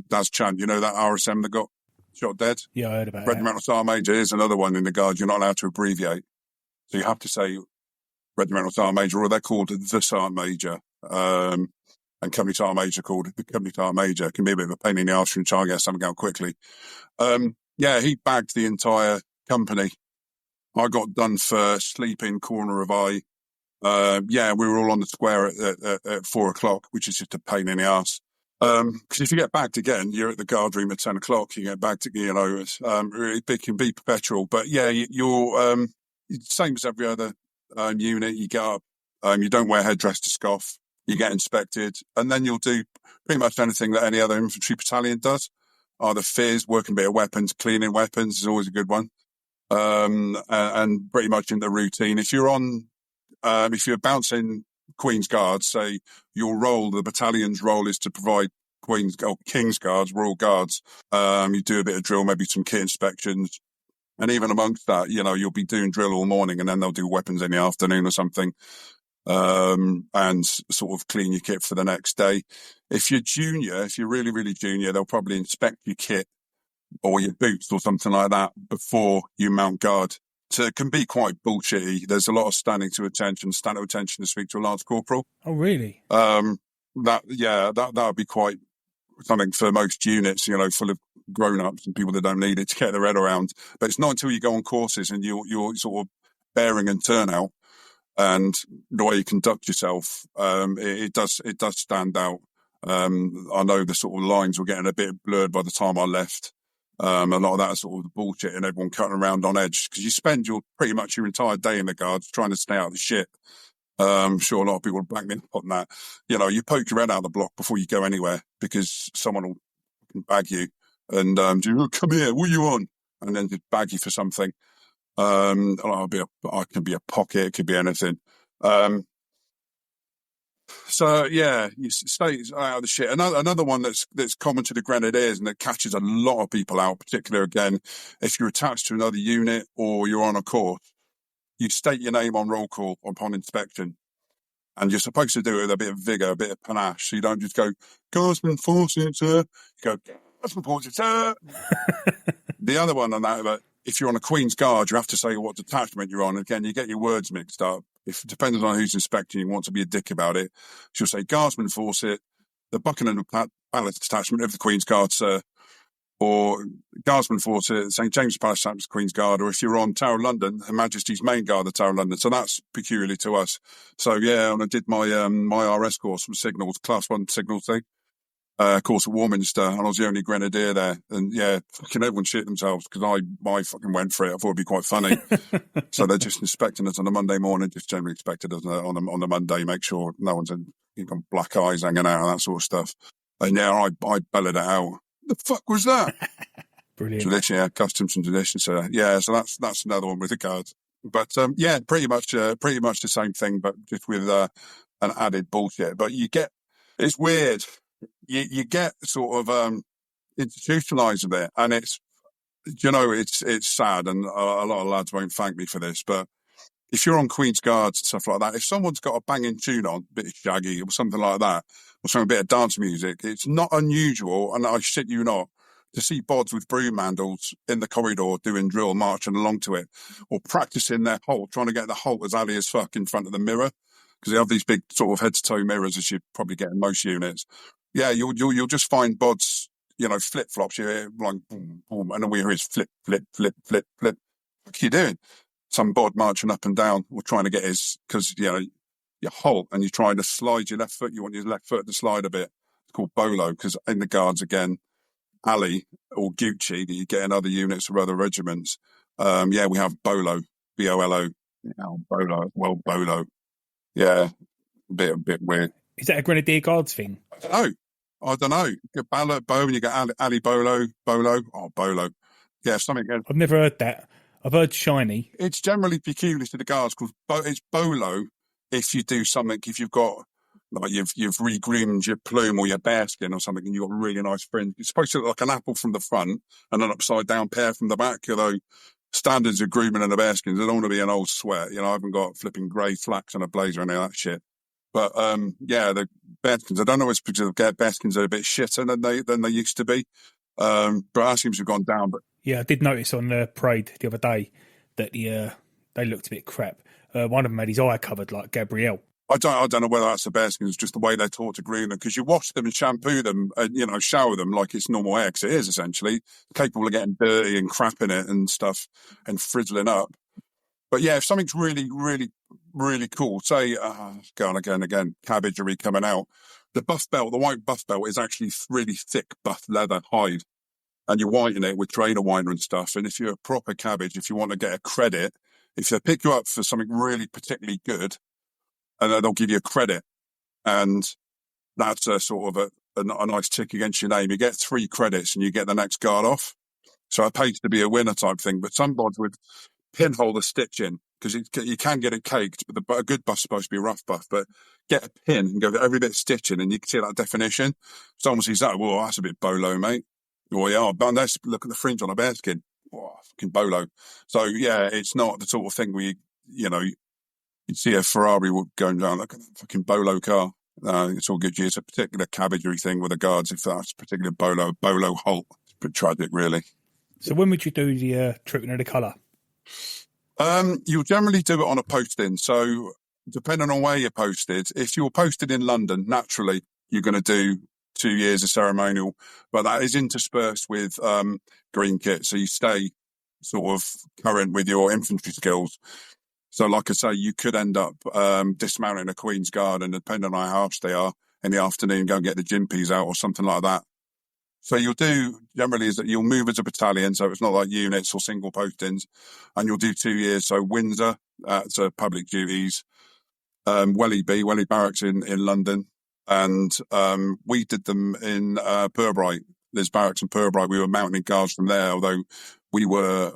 Daz Chant. You know that RSM that got shot dead? Yeah, I heard about Regimental Sergeant Major is another one in the Guard. You're not allowed to abbreviate. So you have to say Regimental Sergeant Major, or they're called the Sergeant Major. And Company Sergeant Major called the Company Sergeant Major. It can be a bit of a pain in the arse from trying to get something out quickly. Yeah, he bagged the entire company. I got done for sleeping corner of eye. Yeah, we were all on the square at 4 o'clock, which is just a pain in the arse. Because if you get bagged again, you're at the guard room at 10 o'clock, you get bagged, you know, it can be perpetual. But yeah, you're same as every other unit. You get up, you don't wear headdress to scoff, you get inspected, and then you'll do pretty much anything that any other infantry battalion does. Either fizz, working a bit of weapons, cleaning weapons is always a good one. And pretty much in the routine. If you're on, if you're bouncing Queen's Guards, say your role, the battalion's role is to provide King's Guards, Royal Guards. You do a bit of drill, maybe some kit inspections. And even amongst that, you know, you'll be doing drill all morning and then they'll do weapons in the afternoon or something. And sort of clean your kit for the next day. If you're junior, if you're really, really junior, they'll probably inspect your kit or your boots or something like that before you mount guard. So it can be quite bullshitty. There's a lot of standing to attention to speak to a Lance Corporal. Oh, really? That would be quite something for most units, you know, full of grown-ups and people that don't need it to get their head around. But it's not until you go on courses and you're sort of bearing and turnout and the way you conduct yourself, it does stand out. I know the sort of lines were getting a bit blurred by the time I left. A lot of that is sort of bullshit and everyone cutting around on edge because you spend pretty much your entire day in the Guards trying to stay out of the shit. I'm sure a lot of people will back me up on that. You know, you poke your head out of the block before you go anywhere because someone will bag you and come here, what are you on? And then just bag you for something. I can be a pocket, it could be anything. So yeah, you stay out of the shit. Another one that's common to the Grenadiers and that catches a lot of people out, particularly again, if you're attached to another unit or you're on a course, you state your name on roll call upon inspection. And you're supposed to do it with a bit of vigour, a bit of panache. So you don't just go, Guardsman Forces, sir. You go, Guardsman Forces, sir. The other one on that, but if you're on a Queen's Guard, you have to say what detachment you're on. Again, you get your words mixed up. If depending on who's inspecting, you want to be a dick about it. She'll say, Guardsman Forces, the Buckingham Palace Detachment of the Queen's Guard, sir. Or Guardsman Forces, St. James Palace Detachment, Queen's Guard. Or if you're on Tower of London, Her Majesty's Main Guard, the Tower of London. So that's peculiar to us. So yeah, when I did my my RS course from Signals, Class 1 Signals thing, course at Warminster, and I was the only Grenadier there. And yeah, fucking everyone shit themselves because I fucking went for it. I thought it'd be quite funny. So they're just inspecting us on a Monday morning, just generally inspected us on the Monday, make sure no one's got black eyes hanging out and that sort of stuff. And yeah, I bellowed it out. The fuck was that? Brilliant. Tradition, yeah, customs and tradition. So yeah, so that's another one with the Guards. But yeah, pretty much the same thing, but just with an added bullshit. But it's weird. You get sort of institutionalised a bit, and it's sad, and a lot of lads won't thank me for this, but if you're on Queen's Guards and stuff like that, if someone's got a banging tune on, a bit of Shaggy or something like that, or a bit of dance music, it's not unusual, and I shit you not, to see bods with broom handles in the corridor doing drill, marching along to it, or practising their halt, trying to get the halt as alley as fuck in front of the mirror, because they have these big sort of head-to-toe mirrors, as you probably get in most units. Yeah, you'll just find bods, flip-flops. You hear like boom, boom, and then we hear is flip, flip, flip, flip, flip. What are you doing? Some bod marching up and down or trying to get because, you halt and you're trying to slide your left foot. You want your left foot to slide a bit. It's called bolo, because in the Guards, again, Ali or Gucci that you get in other units or other regiments Yeah, we have Bolo, Bolo. Yeah, Bolo, well, Bolo. Yeah, a bit weird. Is that a Grenadier Guards thing? I don't know. You get Bo, and you get Ali Bolo. Oh, Bolo. Yeah, something. I've never heard that. I've heard shiny. It's generally peculiar to the Guards because it's Bolo if you do something, if you've got, like you've regroomed your plume or your bearskin or something and you've got a really nice fringe. It's supposed to look like an apple from the front and an upside down pear from the back, although standards of grooming and the bearskins, I don't want to be an old sweat. I haven't got flipping grey flax and a blazer and any of that shit. But yeah, the bearskins, I don't know if it's because the bearskins are a bit shitter than they used to be. But that seems to have gone down. But yeah, I did notice on the parade the other day that they looked a bit crap. One of them had his eye covered like Gabrielle. I don't know whether that's the bearskins, just the way they're taught to groom them, because you wash them and shampoo them and, shower them like it's normal hair, because it is essentially capable of getting dirty and crap in it and stuff and frizzling up. But yeah, if something's really, really, really cool, say, going again, cabbagery coming out, the white buff belt is actually really thick buff leather hide, and you whiten it with trainer whitener and stuff. And if you're a proper cabbage, if you want to get a credit, if they pick you up for something really particularly good, and then they'll give you a credit, and that's a sort of a nice tick against your name. You get 3 credits and you get the next guard off. So it pays to be a winner type thing. But some bods would pinhole the stitch in, because you can get it caked, but a good buff's supposed to be a rough buff. But get a pin and go every bit of stitching, and you can see that definition. Someone sees that, well, that's a bit bolo, mate. Well, yeah, but let's look at the fringe on a bearskin. Oh, fucking bolo. So yeah, it's not the sort of thing where you'd see a Ferrari going down like a fucking bolo car. It's all good. It's a particular cabbagery thing with the Guards, if that's a particular bolo halt. It's a bit tragic, really. So when would you do the treatment of the colour? You'll generally do it on a posting. So depending on where you're posted, if you're posted in London, naturally, you're going to do 2 years of ceremonial, but that is interspersed with green kit. So you stay sort of current with your infantry skills. So like I say, you could end up dismounting a Queen's Guard, and depending on how harsh they are, in the afternoon, go and get the Jimpies out or something like that. So you'll do, generally, is that you'll move as a battalion, so it's not like units or single postings, and you'll do 2 years. So Windsor, that's public duties, Welly Barracks in London, and we did them in Purbright. There's barracks in Purbright. We were mounting guards from there, although we were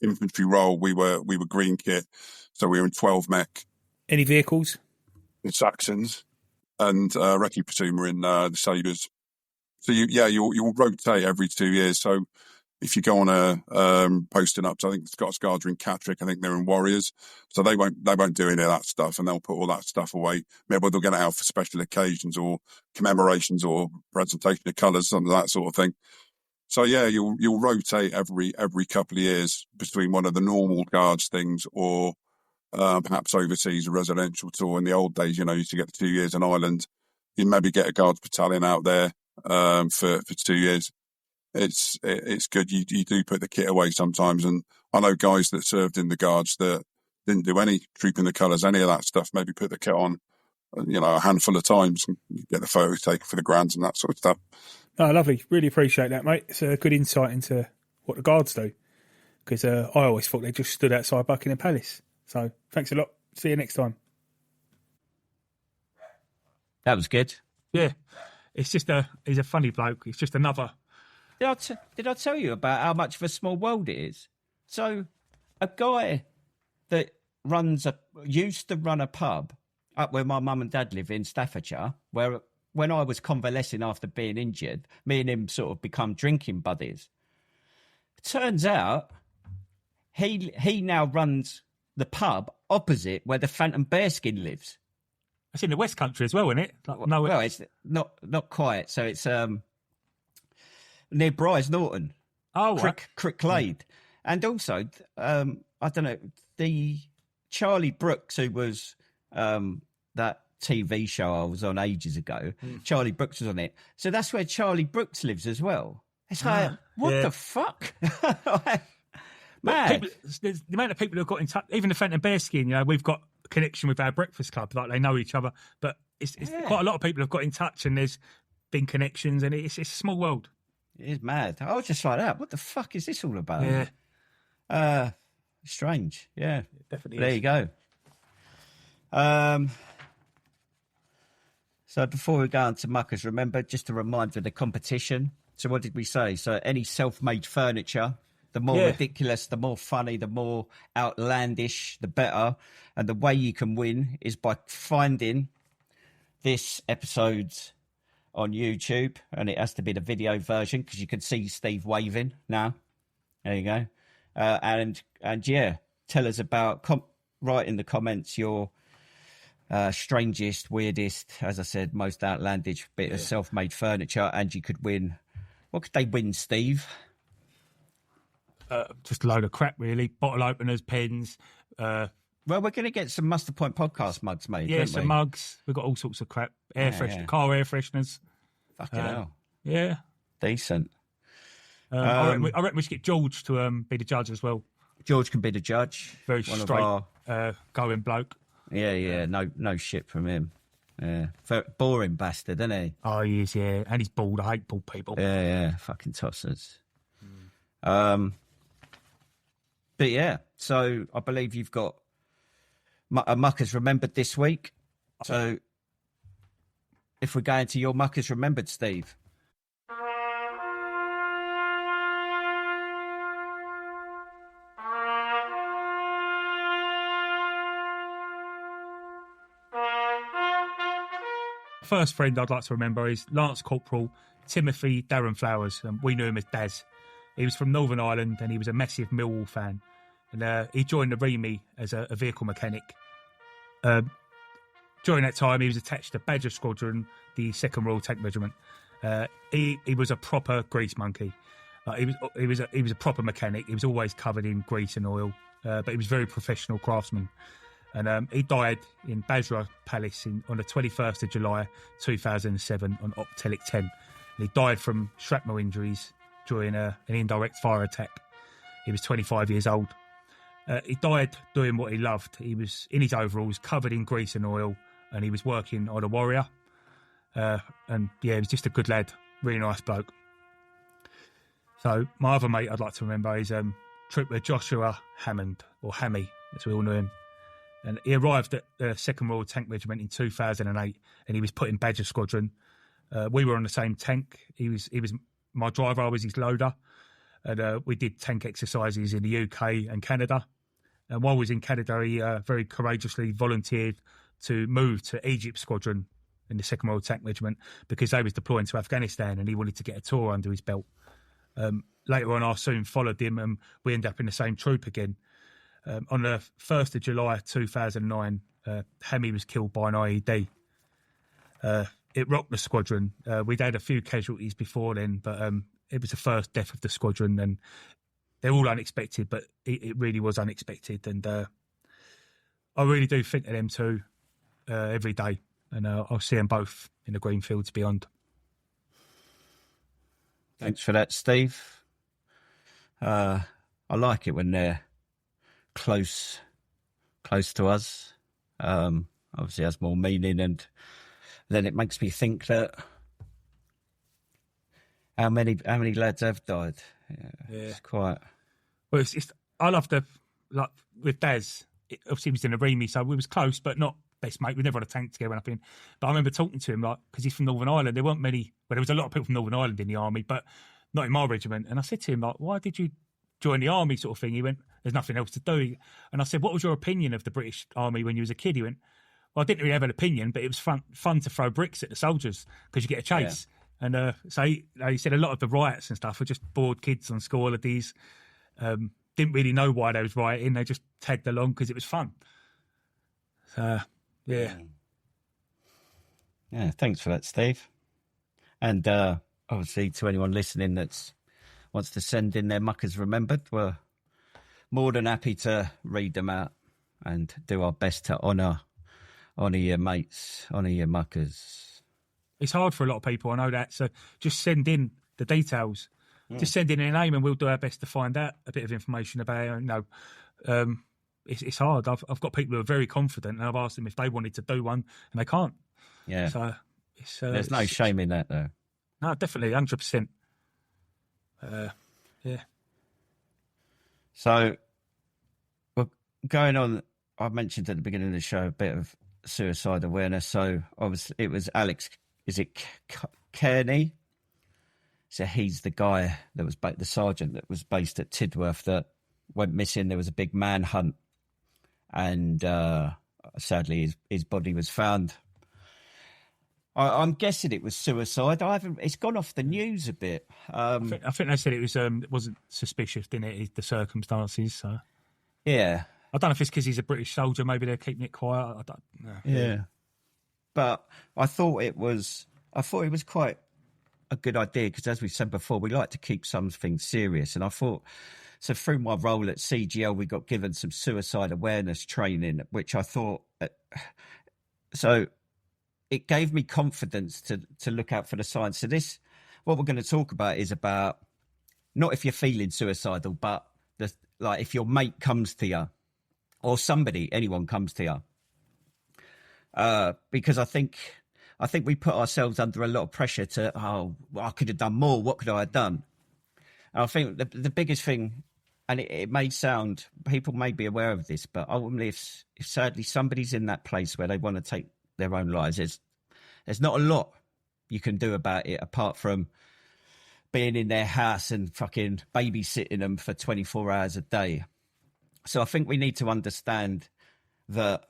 infantry role, we were green kit, so we were in 12 mech. Any vehicles? In Saxons, and Recce platoon were in the Sabres. So you'll rotate every 2 years. So if you go on a posting up, so I think Scots Guards are in Catterick, I think they're in Warriors, so they won't do any of that stuff, and they'll put all that stuff away. Maybe they'll get it out for special occasions or commemorations or presentation of colours, something like that sort of thing. So yeah, you'll rotate every couple of years between one of the normal Guards things or perhaps overseas a residential tour. In the old days, you used to get 2 years in Ireland. You maybe get a Guards battalion out there for 2 years. It's good. You do put the kit away sometimes, and I know guys that served in the Guards that didn't do any trooping the colours, any of that stuff. Maybe put the kit on, a handful of times and get the photos taken for the grands and that sort of stuff. Oh, lovely. Really appreciate that, mate. It's a good insight into what the Guards do, because I always thought they just stood outside Buckingham Palace. So thanks a lot. See you next time. That was good. Yeah. He's a funny bloke. He's just another. Did I tell you about how much of a small world it is? So a guy that used to run a pub up where my mum and dad live in Staffordshire, where when I was convalescing after being injured, me and him sort of become drinking buddies. Turns out he now runs the pub opposite where the Phantom Bearskin lives. It's in the West Country as well, isn't it? Well, it's not quite. So it's near Bryce Norton. Oh, right. Cricklade. And also, I don't know, the Charlie Brooks, who was that TV show I was on ages ago, Charlie Brooks was on it. So that's where Charlie Brooks lives as well. It's like, what the fuck? Mad. The amount of people who've got in touch, even the Phantom Bearskin, we've got a connection with our breakfast club, like they know each other. But it's quite a lot of people have got in touch, and there's been connections, and it's a small world. It is mad. I was just like that. What the fuck is this all about? Yeah. Strange, yeah. It definitely There is. you go. So before we go on to muckers, remember, just a reminder of the competition. So what did we say? So any self-made furniture, the more ridiculous, the more funny, the more outlandish, the better. And the way you can win is by finding this episode on YouTube, and it has to be the video version because you can see Steve waving now. There you go. And yeah, tell us about, write in the comments your strangest, weirdest, as I said, most outlandish bit of self-made furniture, and you could win. What could they win, Steve? Just a load of crap, really. Bottle openers, pens. Well, we're going to get some Mustard Point podcast mugs made. Yeah, don't some we? mugs. We've got all sorts of crap. Car air fresheners. Fucking hell. Yeah. Decent. I reckon we should get George to be the judge as well. George can be the judge. Very One straight, of our... going bloke. Yeah. No shit from him. Yeah. Boring bastard, isn't he? Oh, he is, yeah. And he's bald. I hate bald people. Yeah. Fucking tossers. But yeah, so I believe you've got Muckers Remembered this week. So if we're going to your Muckers Remembered, Steve. First friend I'd like to remember is Lance Corporal Timothy Darren Flowers. We knew him as Daz. He was from Northern Ireland and he was a massive Millwall fan. And he joined the Remy as a vehicle mechanic. During that time, he was attached to Badger Squadron, the 2nd Royal Tank Regiment. He was a proper grease monkey. He was a proper mechanic. He was always covered in grease and oil, but he was a very professional craftsman. And he died in Basra Palace on the 21st of July 2007 on Optelic 10. And he died from shrapnel injuries during an indirect fire attack. He was 25 years old. He died doing what he loved. He was in his overalls, covered in grease and oil, and he was working on a Warrior. And yeah, he was just a good lad, really nice bloke. So my other mate I'd like to remember is Trooper Joshua Hammond, or Hammy, as we all knew him. And he arrived at the 2nd Royal Tank Regiment in 2008, and he was put in Badger Squadron. We were on the same tank. He was my driver. I was his loader, and we did tank exercises in the UK and Canada. And while he was in Canada, he very courageously volunteered to move to Egypt Squadron in the 2nd Royal Tank Regiment because they was deploying to Afghanistan, and he wanted to get a tour under his belt. Later on, I soon followed him, and we ended up in the same troop again. On the 1st of July 2009, Hammy was killed by an IED. It rocked the squadron. We'd had a few casualties before then, but it was the first death of the squadron, and they're all unexpected, but it really was unexpected. And I really do think of them two every day, and I'll see them both in the green fields beyond. Thanks for that, Steve. I like it when they're close to us. Obviously has more meaning, and then it makes me think that how many lads have died. Yeah. It's quite. Well, I love with Daz. Obviously, he was in a Remy, so we was close, but not best mate. We never had a tank together or nothing. But I remember talking to him because he's from Northern Ireland. There weren't many. Well, there was a lot of people from Northern Ireland in the army, but not in my regiment. And I said to him, why did you join the army, sort of thing? He went, there's nothing else to do. And I said, what was your opinion of the British army when you was a kid? He went, well, I didn't really have an opinion, but it was fun to throw bricks at the soldiers because you get a chase. Yeah. And so he said a lot of the riots and stuff were just bored kids on school holidays. Didn't really know why they was rioting. They just tagged along because it was fun. So, yeah. Yeah, thanks for that, Steve. And obviously to anyone listening that wants to send in their muckers remembered, we're more than happy to read them out and do our best to honour your mates, honour your muckers. It's hard for a lot of people, I know that. So just send in the details. Just send in their name and we'll do our best to find out a bit of information about it. It's hard. I've got people who are very confident, and I've asked them if they wanted to do one, and they can't. Yeah. So there's no shame in that, though. No, definitely, 100%. Yeah. So, we're going on. I mentioned at the beginning of the show a bit of suicide awareness. So, obviously, it was Alex. Is it Kearney? So he's the guy that was the sergeant that was based at Tidworth that went missing. There was a big manhunt, and sadly, his body was found. I'm guessing it was suicide. It's gone off the news a bit. I think they said it wasn't suspicious, didn't it? The circumstances. So yeah, I don't know if it's because he's a British soldier. Maybe they're keeping it quiet. I don't know. Yeah, but I thought it was quite a good idea because, as we said before, we like to keep some things serious. And I thought, so through my role at CGL, we got given some suicide awareness training, which I thought so. It gave me confidence to look out for the signs. So what we're going to talk about is about not if you're feeling suicidal, but like if your mate comes to you or anyone comes to you. Because I think we put ourselves under a lot of pressure I could have done more. What could I have done? And I think the biggest thing, and it may sound, people may be aware of this, but ultimately if sadly somebody's in that place where they want to take their own lives, there's not a lot you can do about it apart from being in their house and fucking babysitting them for 24 hours a day. So I think we need to understand that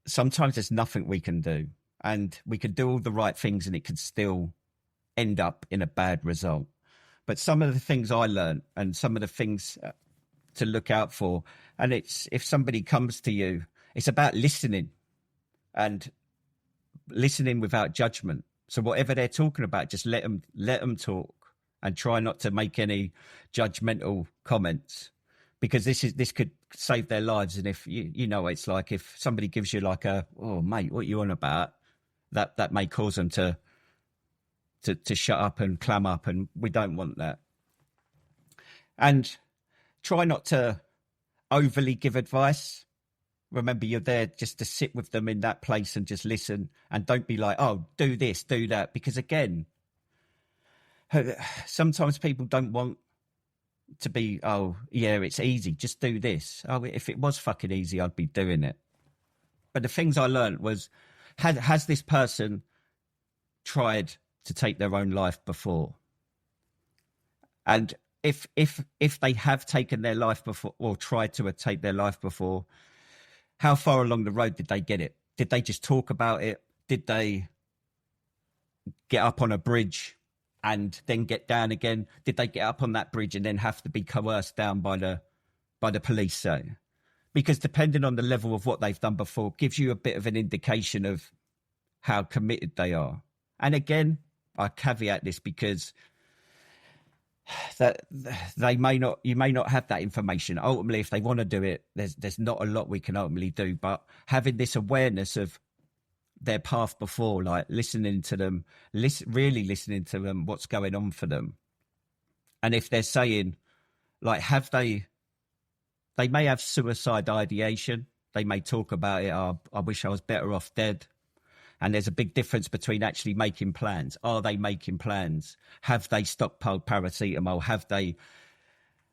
sometimes there's nothing we can do, and we can do all the right things and it can still end up in a bad result. But some of the things I learned and some of the things to look out for, and it's if somebody comes to you, it's about listening. And listening without judgment. So whatever they're talking about, just let them talk, and try not to make any judgmental comments, because this could save their lives. And if you know, it's like if somebody gives you like oh mate, what you on about, that may cause them to shut up and clam up, and we don't want that. And try not to overly give advice. Remember, you're there just to sit with them in that place and just listen, and don't be like, oh, do this, do that. Because again, sometimes people don't want to be, oh, yeah, it's easy, just do this. Oh, if it was fucking easy, I'd be doing it. But the things I learned was, has this person tried to take their own life before? And if they have taken their life before, or tried to take their life before, how far along the road did they get it? Did they just talk about it? Did they get up on a bridge and then get down again? Did they get up on that bridge and then have to be coerced down by the police, say? Because depending on the level of what they've done before, gives you a bit of an indication of how committed they are. And again, I caveat this because that you may not have that information. Ultimately, if they want to do it, there's not a lot we can ultimately do. But having this awareness of their path before, like listening to them, really listening to them, what's going on for them. And if they're saying, like, they may have suicide ideation. They may talk about it. Oh, I wish I was better off dead. And there's a big difference between actually making plans. Are they making plans? Have they stockpiled paracetamol? Have they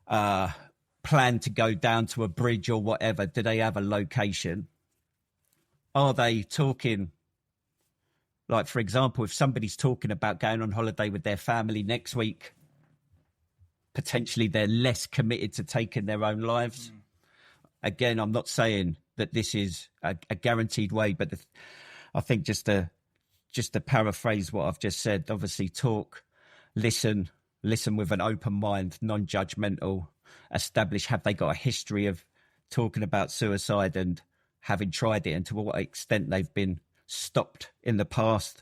planned to go down to a bridge or whatever? Do they have a location? Are they talking, like, for example, if somebody's talking about going on holiday with their family next week, potentially they're less committed to taking their own lives. Again, I'm not saying that this is a guaranteed way, but I think just to paraphrase what I've just said, obviously talk, listen with an open mind, non-judgmental, establish, have they got a history of talking about suicide and having tried it, and to what extent they've been stopped in the past,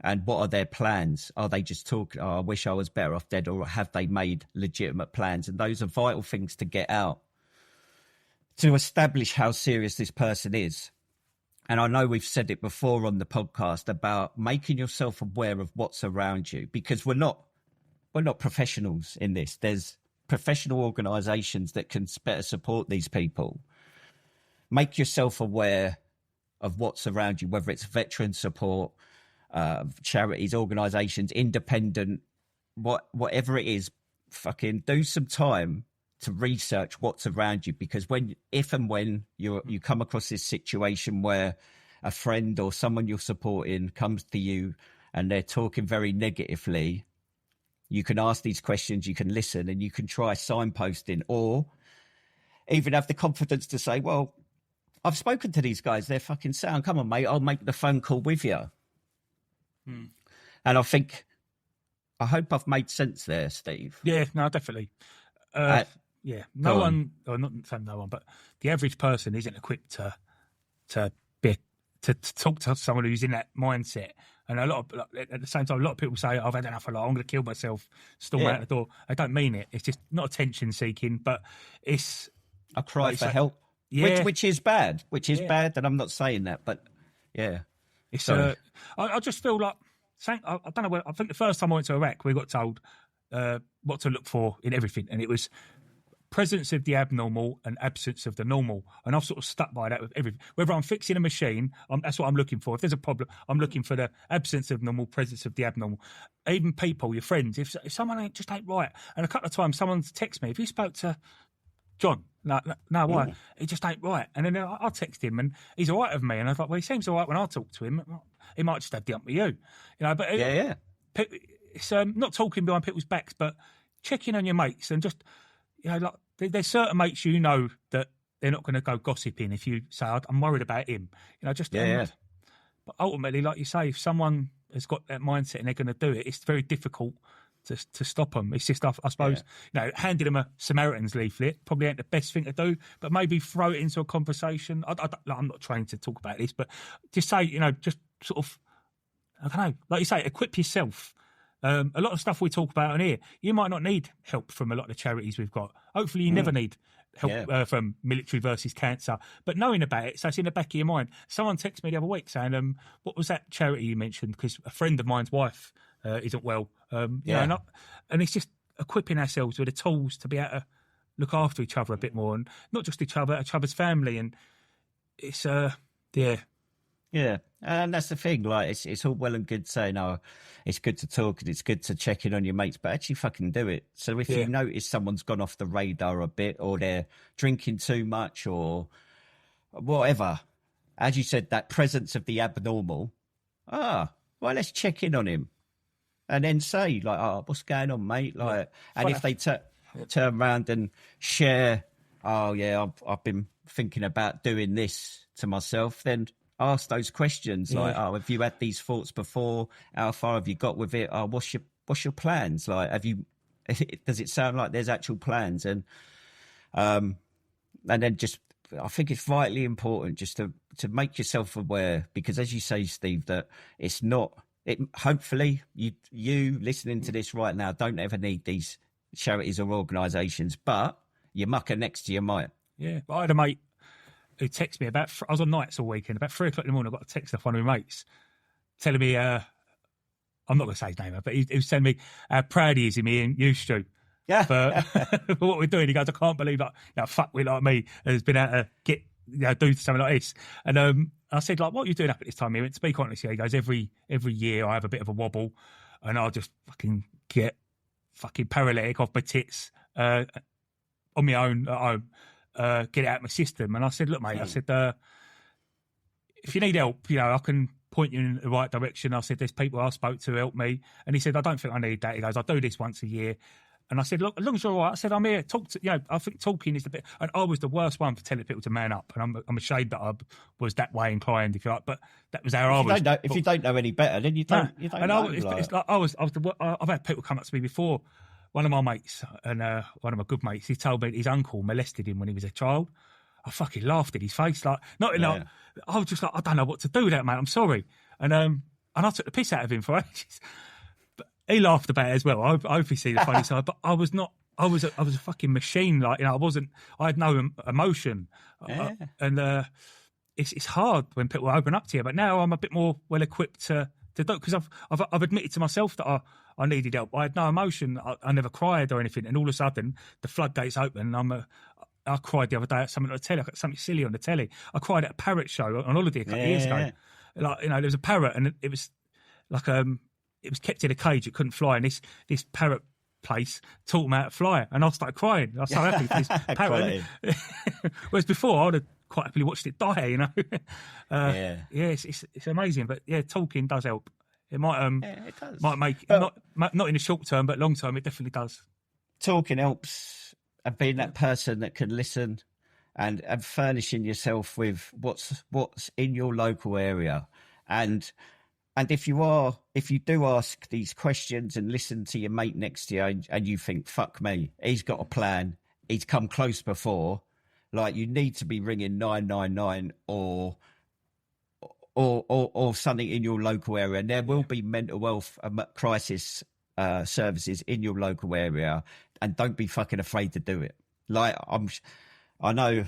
and what are their plans? Are they just talking, oh, I wish I was better off dead, or have they made legitimate plans? And those are vital things to get out to establish how serious this person is. And I know we've said it before on the podcast about making yourself aware of what's around you, because we're not professionals in this. There's professional organisations that can better support these people. Make yourself aware of what's around you, whether it's veteran support, charities, organisations, independent, whatever it is. Fucking do some time to research what's around you, because if and when you come across this situation where a friend or someone you're supporting comes to you and they're talking very negatively, you can ask these questions, you can listen, and you can try signposting, or even have the confidence to say, well, I've spoken to these guys, they're fucking sound. Come on, mate, I'll make the phone call with you. And I hope I've made sense there, Steve. Yeah, no, definitely. Yeah, no one, or not saying no one, but the average person isn't equipped to talk to someone who's in that mindset. And at the same time, a lot of people say, I've had enough of life, I'm going to kill myself, storm out the door. I don't mean it. It's just not attention seeking, but it's... I cry for help, which is bad, bad, and I'm not saying that, but yeah. It's I just feel like, I don't know, I think the first time I went to Iraq, we got told what to look for in everything, and it was presence of the abnormal and absence of the normal. And I've sort of stuck by that with everything. Whether I'm fixing a machine, that's what I'm looking for. If there's a problem, I'm looking for the absence of normal, presence of the abnormal. Even people, your friends, if someone just ain't right, and a couple of times someone's texted me, if you spoke to John, no, why? He just ain't right. And then I'll text him, and he's all right with me. And I thought, well, he seems all right when I talk to him. He might just have the ump with you, But it's not talking behind people's backs, but checking on your mates, and just like there's certain mates that they're not going to go gossiping if you say I'm worried about him. But ultimately, like you say, if someone has got that mindset and they're going to do it, it's very difficult to stop them. It's just, I suppose, handing them a Samaritan's leaflet probably ain't the best thing to do, but maybe throw it into a conversation. I'm not trained to talk about this, but just say, just sort of, I don't know, like you say, equip yourself. A lot of stuff we talk about on here, you might not need help from a lot of the charities we've got. Hopefully you never need help from Military versus Cancer, but knowing about it, so it's in the back of your mind. Someone texted me the other week saying, what was that charity you mentioned? Because a friend of mine's wife isn't well. And it's just equipping ourselves with the tools to be able to look after each other a bit more, and not just each other's family. And it's, Yeah, and that's the thing. Like, it's all well and good saying, it's good to talk and it's good to check in on your mates, but actually fucking do it. So if you notice someone's gone off the radar a bit, or they're drinking too much, or whatever, as you said, that presence of the abnormal, well, let's check in on him, and then say, like, what's going on, mate? Like, and if they turn around and share, I've been thinking about doing this to myself, then ask those questions, like, have you had these thoughts before? How far have you got with it? What's your plans? Like, does it sound like there's actual plans? And then just, I think it's vitally important just to make yourself aware, because as you say, Steve, that it's not, hopefully you listening to this right now don't ever need these charities or organisations, but your mucker next to you might. Yeah, I had a mate who texted me I was on nights all weekend, about 3 o'clock in the morning. I got a text off one of my mates telling me, I'm not going to say his name, but he was telling me how proud he is of me and you, Stu. Yeah. For what we're doing. He goes, I can't believe fuckwit like me has been able to get, do something like this. And I said, like, what are you doing up at this time? He went, speak honestly. He goes, every year I have a bit of a wobble and I'll just fucking get fucking paralytic off my tits on my own at home. Get it out of my system. And I said, look, mate, if you need help, I can point you in the right direction. I said, there's people I spoke to help me. And he said, I don't think I need that. He goes, I do this once a year. And I said, look, as long as you're all right, I said, I'm here. I think talking is the bit. And I was the worst one for telling people to man up. And I'm ashamed that I was that way inclined, if you like. But that was how I was. If you don't know any better, then you don't. You don't know. I've had people come up to me before. One of my mates, and one of my good mates, he told me his uncle molested him when he was a child. I fucking laughed at his face. I was just like, I don't know what to do with that, mate. I'm sorry. And I took the piss out of him for ages. But he laughed about it as well. I hope he see the funny side. But I was not. I was a fucking machine. I had no emotion. Yeah. It's hard when people open up to you. But now I'm a bit more well equipped to do, because I've admitted to myself that I needed help. I had no emotion. I never cried or anything. And all of a sudden, the floodgates open. I cried the other day at something on the telly, something silly on the telly. I cried at a parrot show on holiday a couple of years ago. There was a parrot, and it was like it was kept in a cage. It couldn't fly, and this parrot place, taught them how to fly, and I started crying. I was so happy for this parrot. Whereas before, I'd have quite happily watched it die, you know. It's amazing, but yeah, talking does help. It might it does. might make not in the short term, but long term, it definitely does. Talking helps, and being that person that can listen, and furnishing yourself with what's in your local area, and if you do ask these questions and listen to your mate next to you, and you think, fuck me, he's got a plan, he's come close before, like, you need to be ringing 999 or something in your local area. And there will be mental health crisis services in your local area, and don't be fucking afraid to do it. Like, I know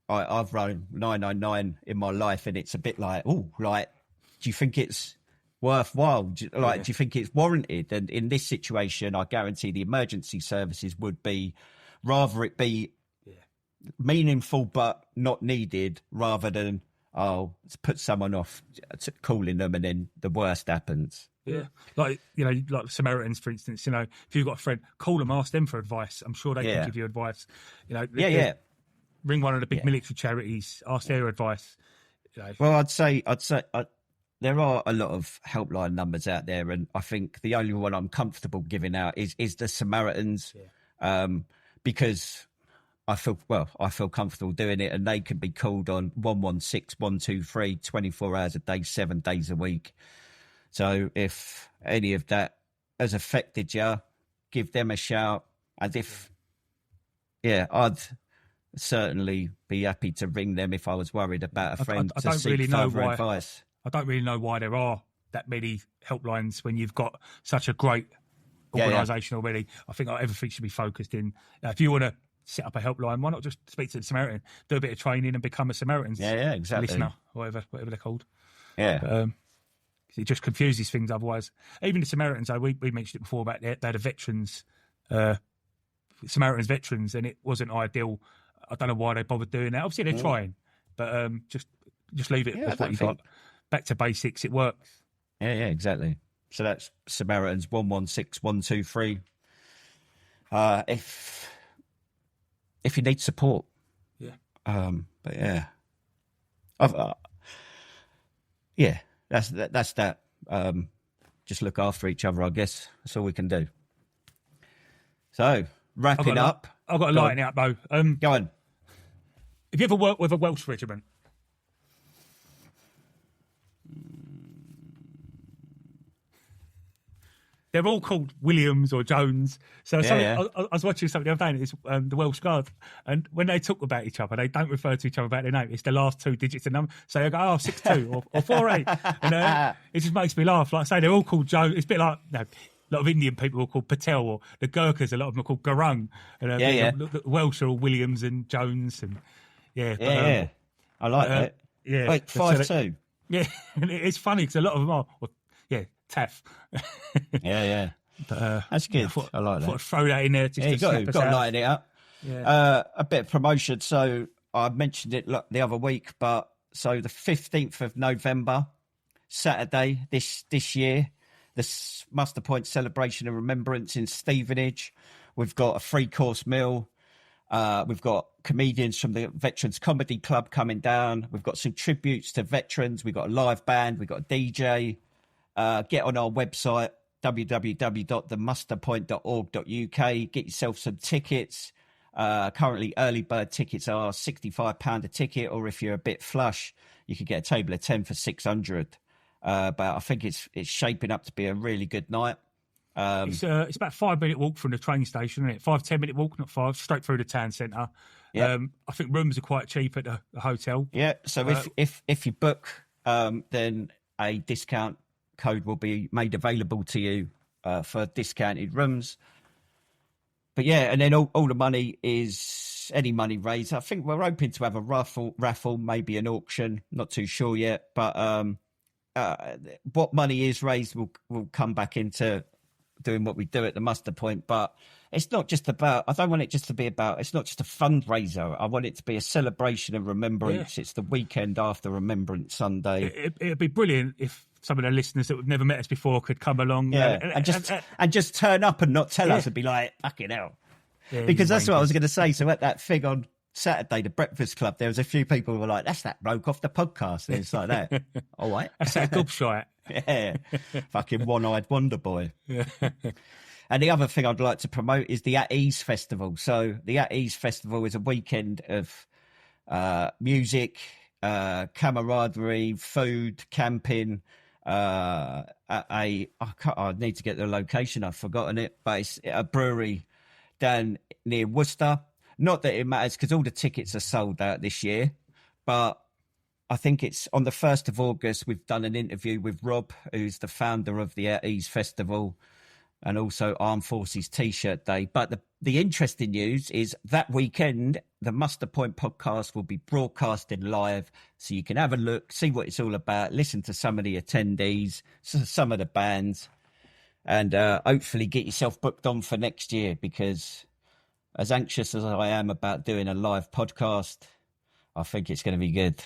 I've run 999 in my life, and it's a bit like, do you think it's worthwhile? Do you think it's warranted? And in this situation, I guarantee the emergency services would be, rather it be meaningful but not needed, rather than put someone off calling them and then the worst happens. Yeah, like Samaritans, for instance. If you've got a friend, call them, ask them for advice. I'm sure they can give you advice. Ring one of the big military charities, ask their advice. Well, I'd say there are a lot of helpline numbers out there, and I think the only one I'm comfortable giving out is the Samaritans, because I feel comfortable doing it, and they can be called on 116 123 24 hours a day, 7 days a week. So if any of that has affected you, give them a shout. And I'd certainly be happy to ring them if I was worried about a friend to seek further advice. I don't really know why there are that many helplines when you've got such a great organisation already. I think everything should be focused in. If you want to set up a helpline, why not just speak to the Samaritan, do a bit of training and become a Samaritan's exactly. listener, whatever they're called. Yeah. But, it just confuses things otherwise. Even the Samaritans, we mentioned it before about they had a veterans, Samaritans veterans, and it wasn't ideal. I don't know why they bothered doing that. Obviously they're trying, but just leave it with what you got. Back to basics, it works. Yeah, exactly. So that's Samaritans 116 123. If you need support. Yeah. But that's that. Just look after each other, I guess. That's all we can do. So, wrapping up. I've got to lighten it up, though. Go on. Have you ever worked with a Welsh regiment? They're all called Williams or Jones. So I was watching something the other day, and it's the Welsh Guards. And when they talk about each other, they don't refer to each other by their name. It's the last two digits of number. So they go, 6'2" or 4'8". And it just makes me laugh. Like I say, they're all called Jones. It's a bit like, a lot of Indian people are called Patel, or the Gurkhas, a lot of them are called Garung. And the Welsh are all Williams and Jones. And I like that. Yeah. Wait, 5'2". Yeah, and it's funny because a lot of them are, Taff. Yeah. But, that's good. I like that. I thought I'd throw that in there. You've got to lighten it up. Yeah. A bit of promotion. So I mentioned it the other week, but so the 15th of November, Saturday this year, the Muster Point Celebration and Remembrance in Stevenage. We've got a 3-course meal. We've got comedians from the Veterans Comedy Club coming down. We've got some tributes to veterans. We've got a live band. We've got a DJ. Get on our website, www.themusterpoint.org.uk. Get yourself some tickets. Currently, early bird tickets are £65 a ticket, or if you're a bit flush, you could get a table of 10 for 600. But I think it's shaping up to be a really good night. It's about a 5-minute walk from the train station, isn't it? 5-10-minute walk, not 5, straight through the town centre. I think rooms are quite cheap at the hotel. Yeah, so if you book, then a discount code will be made available to you for discounted rooms. But and then all the money is any money raised. I think we're hoping to have a raffle, maybe an auction. Not too sure yet, but what money is raised will come back into doing what we do at the Muster Point. But it's not just about, I don't want it just to be about, it's not just a fundraiser. I want it to be a celebration of remembrance. It's the weekend after Remembrance Sunday. It'd be brilliant if some of the listeners that have never met us before could come along. Yeah, and just turn up and not tell us and be like, fucking hell. Yeah, because that's what I was going to say. So at that thing on Saturday, the Breakfast Club, there was a few people who were like, that's that bloke off the podcast. And it's like that. All right. That's that gobshite. Yeah. Fucking one-eyed wonder boy. Yeah. And the other thing I'd like to promote is the At Ease Festival. So the At Ease Festival is a weekend of music, camaraderie, food, camping. I need to get the location. I've forgotten it, but it's a brewery down near Worcester. Not that it matters because all the tickets are sold out this year, but I think it's on the 1st of August. We've done an interview with Rob, who's the founder of the At Ease Festival, and also Armed Forces T-shirt Day. But the interesting news is that weekend, the Muster Point podcast will be broadcasting live, so you can have a look, see what it's all about, listen to some of the attendees, some of the bands, and hopefully get yourself booked on for next year, because as anxious as I am about doing a live podcast, I think it's going to be good.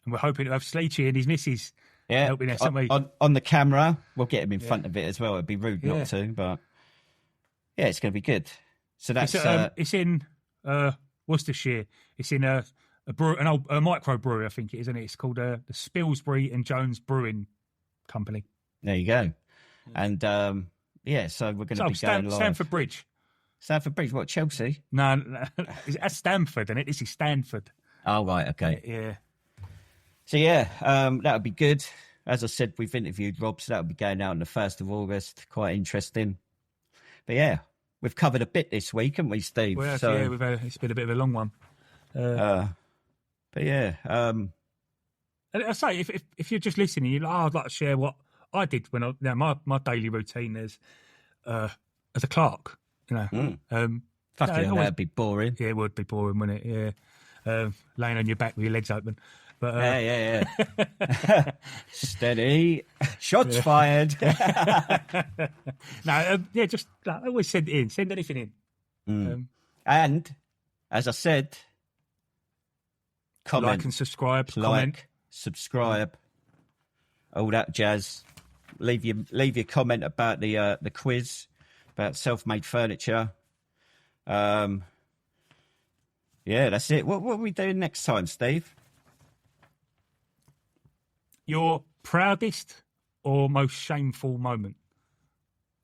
And we're hoping to have Sleechy and his missus. Yeah, on the camera. We'll get him in front of it as well. It'd be rude not to, but yeah, it's going to be good. So that's it's in Worcestershire. It's in an old micro brewery, I think it is, isn't it? It's called the Spilsbury and Jones Brewing Company. There you go. And so we're going to be going live. Stamford Bridge. Stamford Bridge, what, Chelsea? No, it's Stamford, isn't it? This is Stanford. Oh, right, okay. Yeah. So, yeah, that would be good. As I said, we've interviewed Rob, so that will be going out on the 1st of August. Quite interesting. But, yeah, we've covered a bit this week, haven't we, Steve? Well, yeah, it's been a bit of a long one. But, yeah. And I say, if you're just listening, you're like, I'd like to share what I did when my daily routine as a clerk, Fucking hell, that'd be boring. Yeah, it would be boring, wouldn't it? Yeah. Laying on your back with your legs open. But, yeah. Steady. Shots fired. Just always send it in. Send anything in. And, as I said, comment. Like and subscribe. Comment. Subscribe. All that jazz. Leave your comment about the quiz, about self-made furniture. Yeah, that's it. What are we doing next time, Steve? Your proudest or most shameful moment?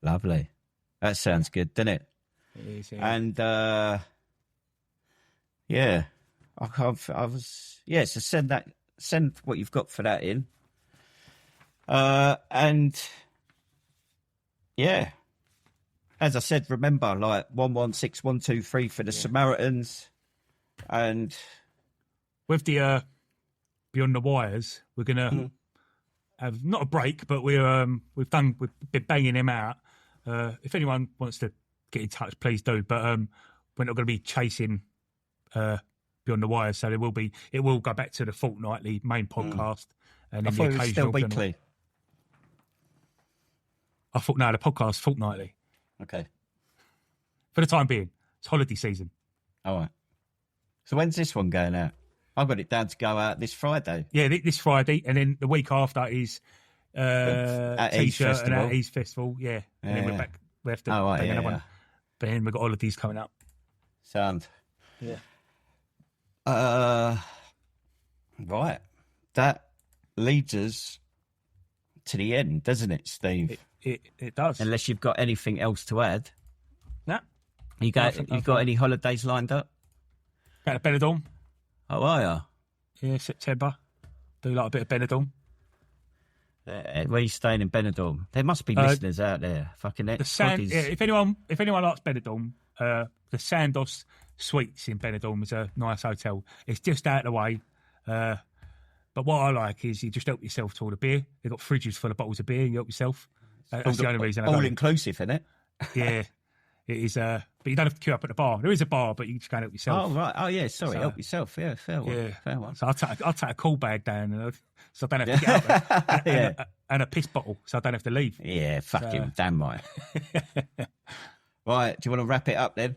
Lovely. That sounds good, doesn't it? It is, yeah. And, so send what you've got for that in. And, yeah, as I said, remember, like 116123 for the Samaritans. And with the Beyond the Wires, we're gonna have not a break, but we've been banging him out. If anyone wants to get in touch, please do. But we're not going to be chasing Beyond the Wires, so it will go back to the fortnightly main podcast and then the occasional. Still weekly. I thought the podcast fortnightly. Okay. For the time being, it's holiday season. All right. So when's this one going out? I've got it down to go out this Friday. Yeah, this Friday, and then the week after is T-shirt and At Ease Festival. Yeah, and then we're back. We have to bang another one. But then we've got holidays coming up. Sound. Yeah. Right. That leads us to the end, doesn't it, Steve? It does. Unless you've got anything else to add. No. You've got any holidays lined up? Going to Benidorm. Oh, are you? Yeah, September. Do like a bit of Benidorm. Where are you staying in Benidorm? There must be listeners out there. Fucking if anyone likes Benidorm, the Sandos Suites in Benidorm is a nice hotel. It's just out of the way. But what I like is you just help yourself to all the beer. They've got fridges full of bottles of beer and you help yourself. That's the only reason I go. All inclusive, isn't it? Yeah. It is, but you don't have to queue up at the bar. There is a bar, but you just go and help yourself. Oh, right. Oh, yeah, sorry, help yourself. Yeah, fair one. Yeah. Fair one. So I'll take a cool bag down, so I don't have to get up. And a piss bottle, so I don't have to leave. Yeah, fucking damn right. Right, do you want to wrap it up then?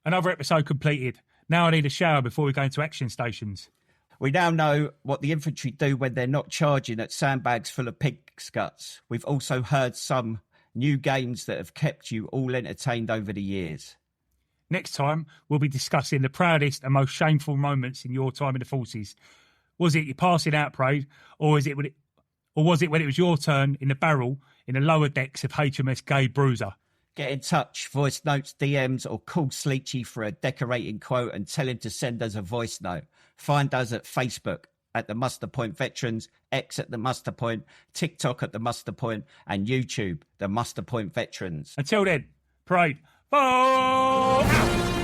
Another episode completed. Now I need a shower before we go into action stations. We now know what the infantry do when they're not charging at sandbags full of pig's guts. We've also heard some new games that have kept you all entertained over the years. Next time, we'll be discussing the proudest and most shameful moments in your time in the forces. Was it your passing out parade, or was it when it was your turn in the barrel in the lower decks of HMS Gay Bruiser? Get in touch, voice notes, DMs, or call Sleechy for a decorating quote and tell him to send us a voice note. Find us at Facebook at The Muster Point Veterans, X at The Muster Point, TikTok at The Muster Point, and YouTube, The Muster Point Veterans. Until then, parade. Bye!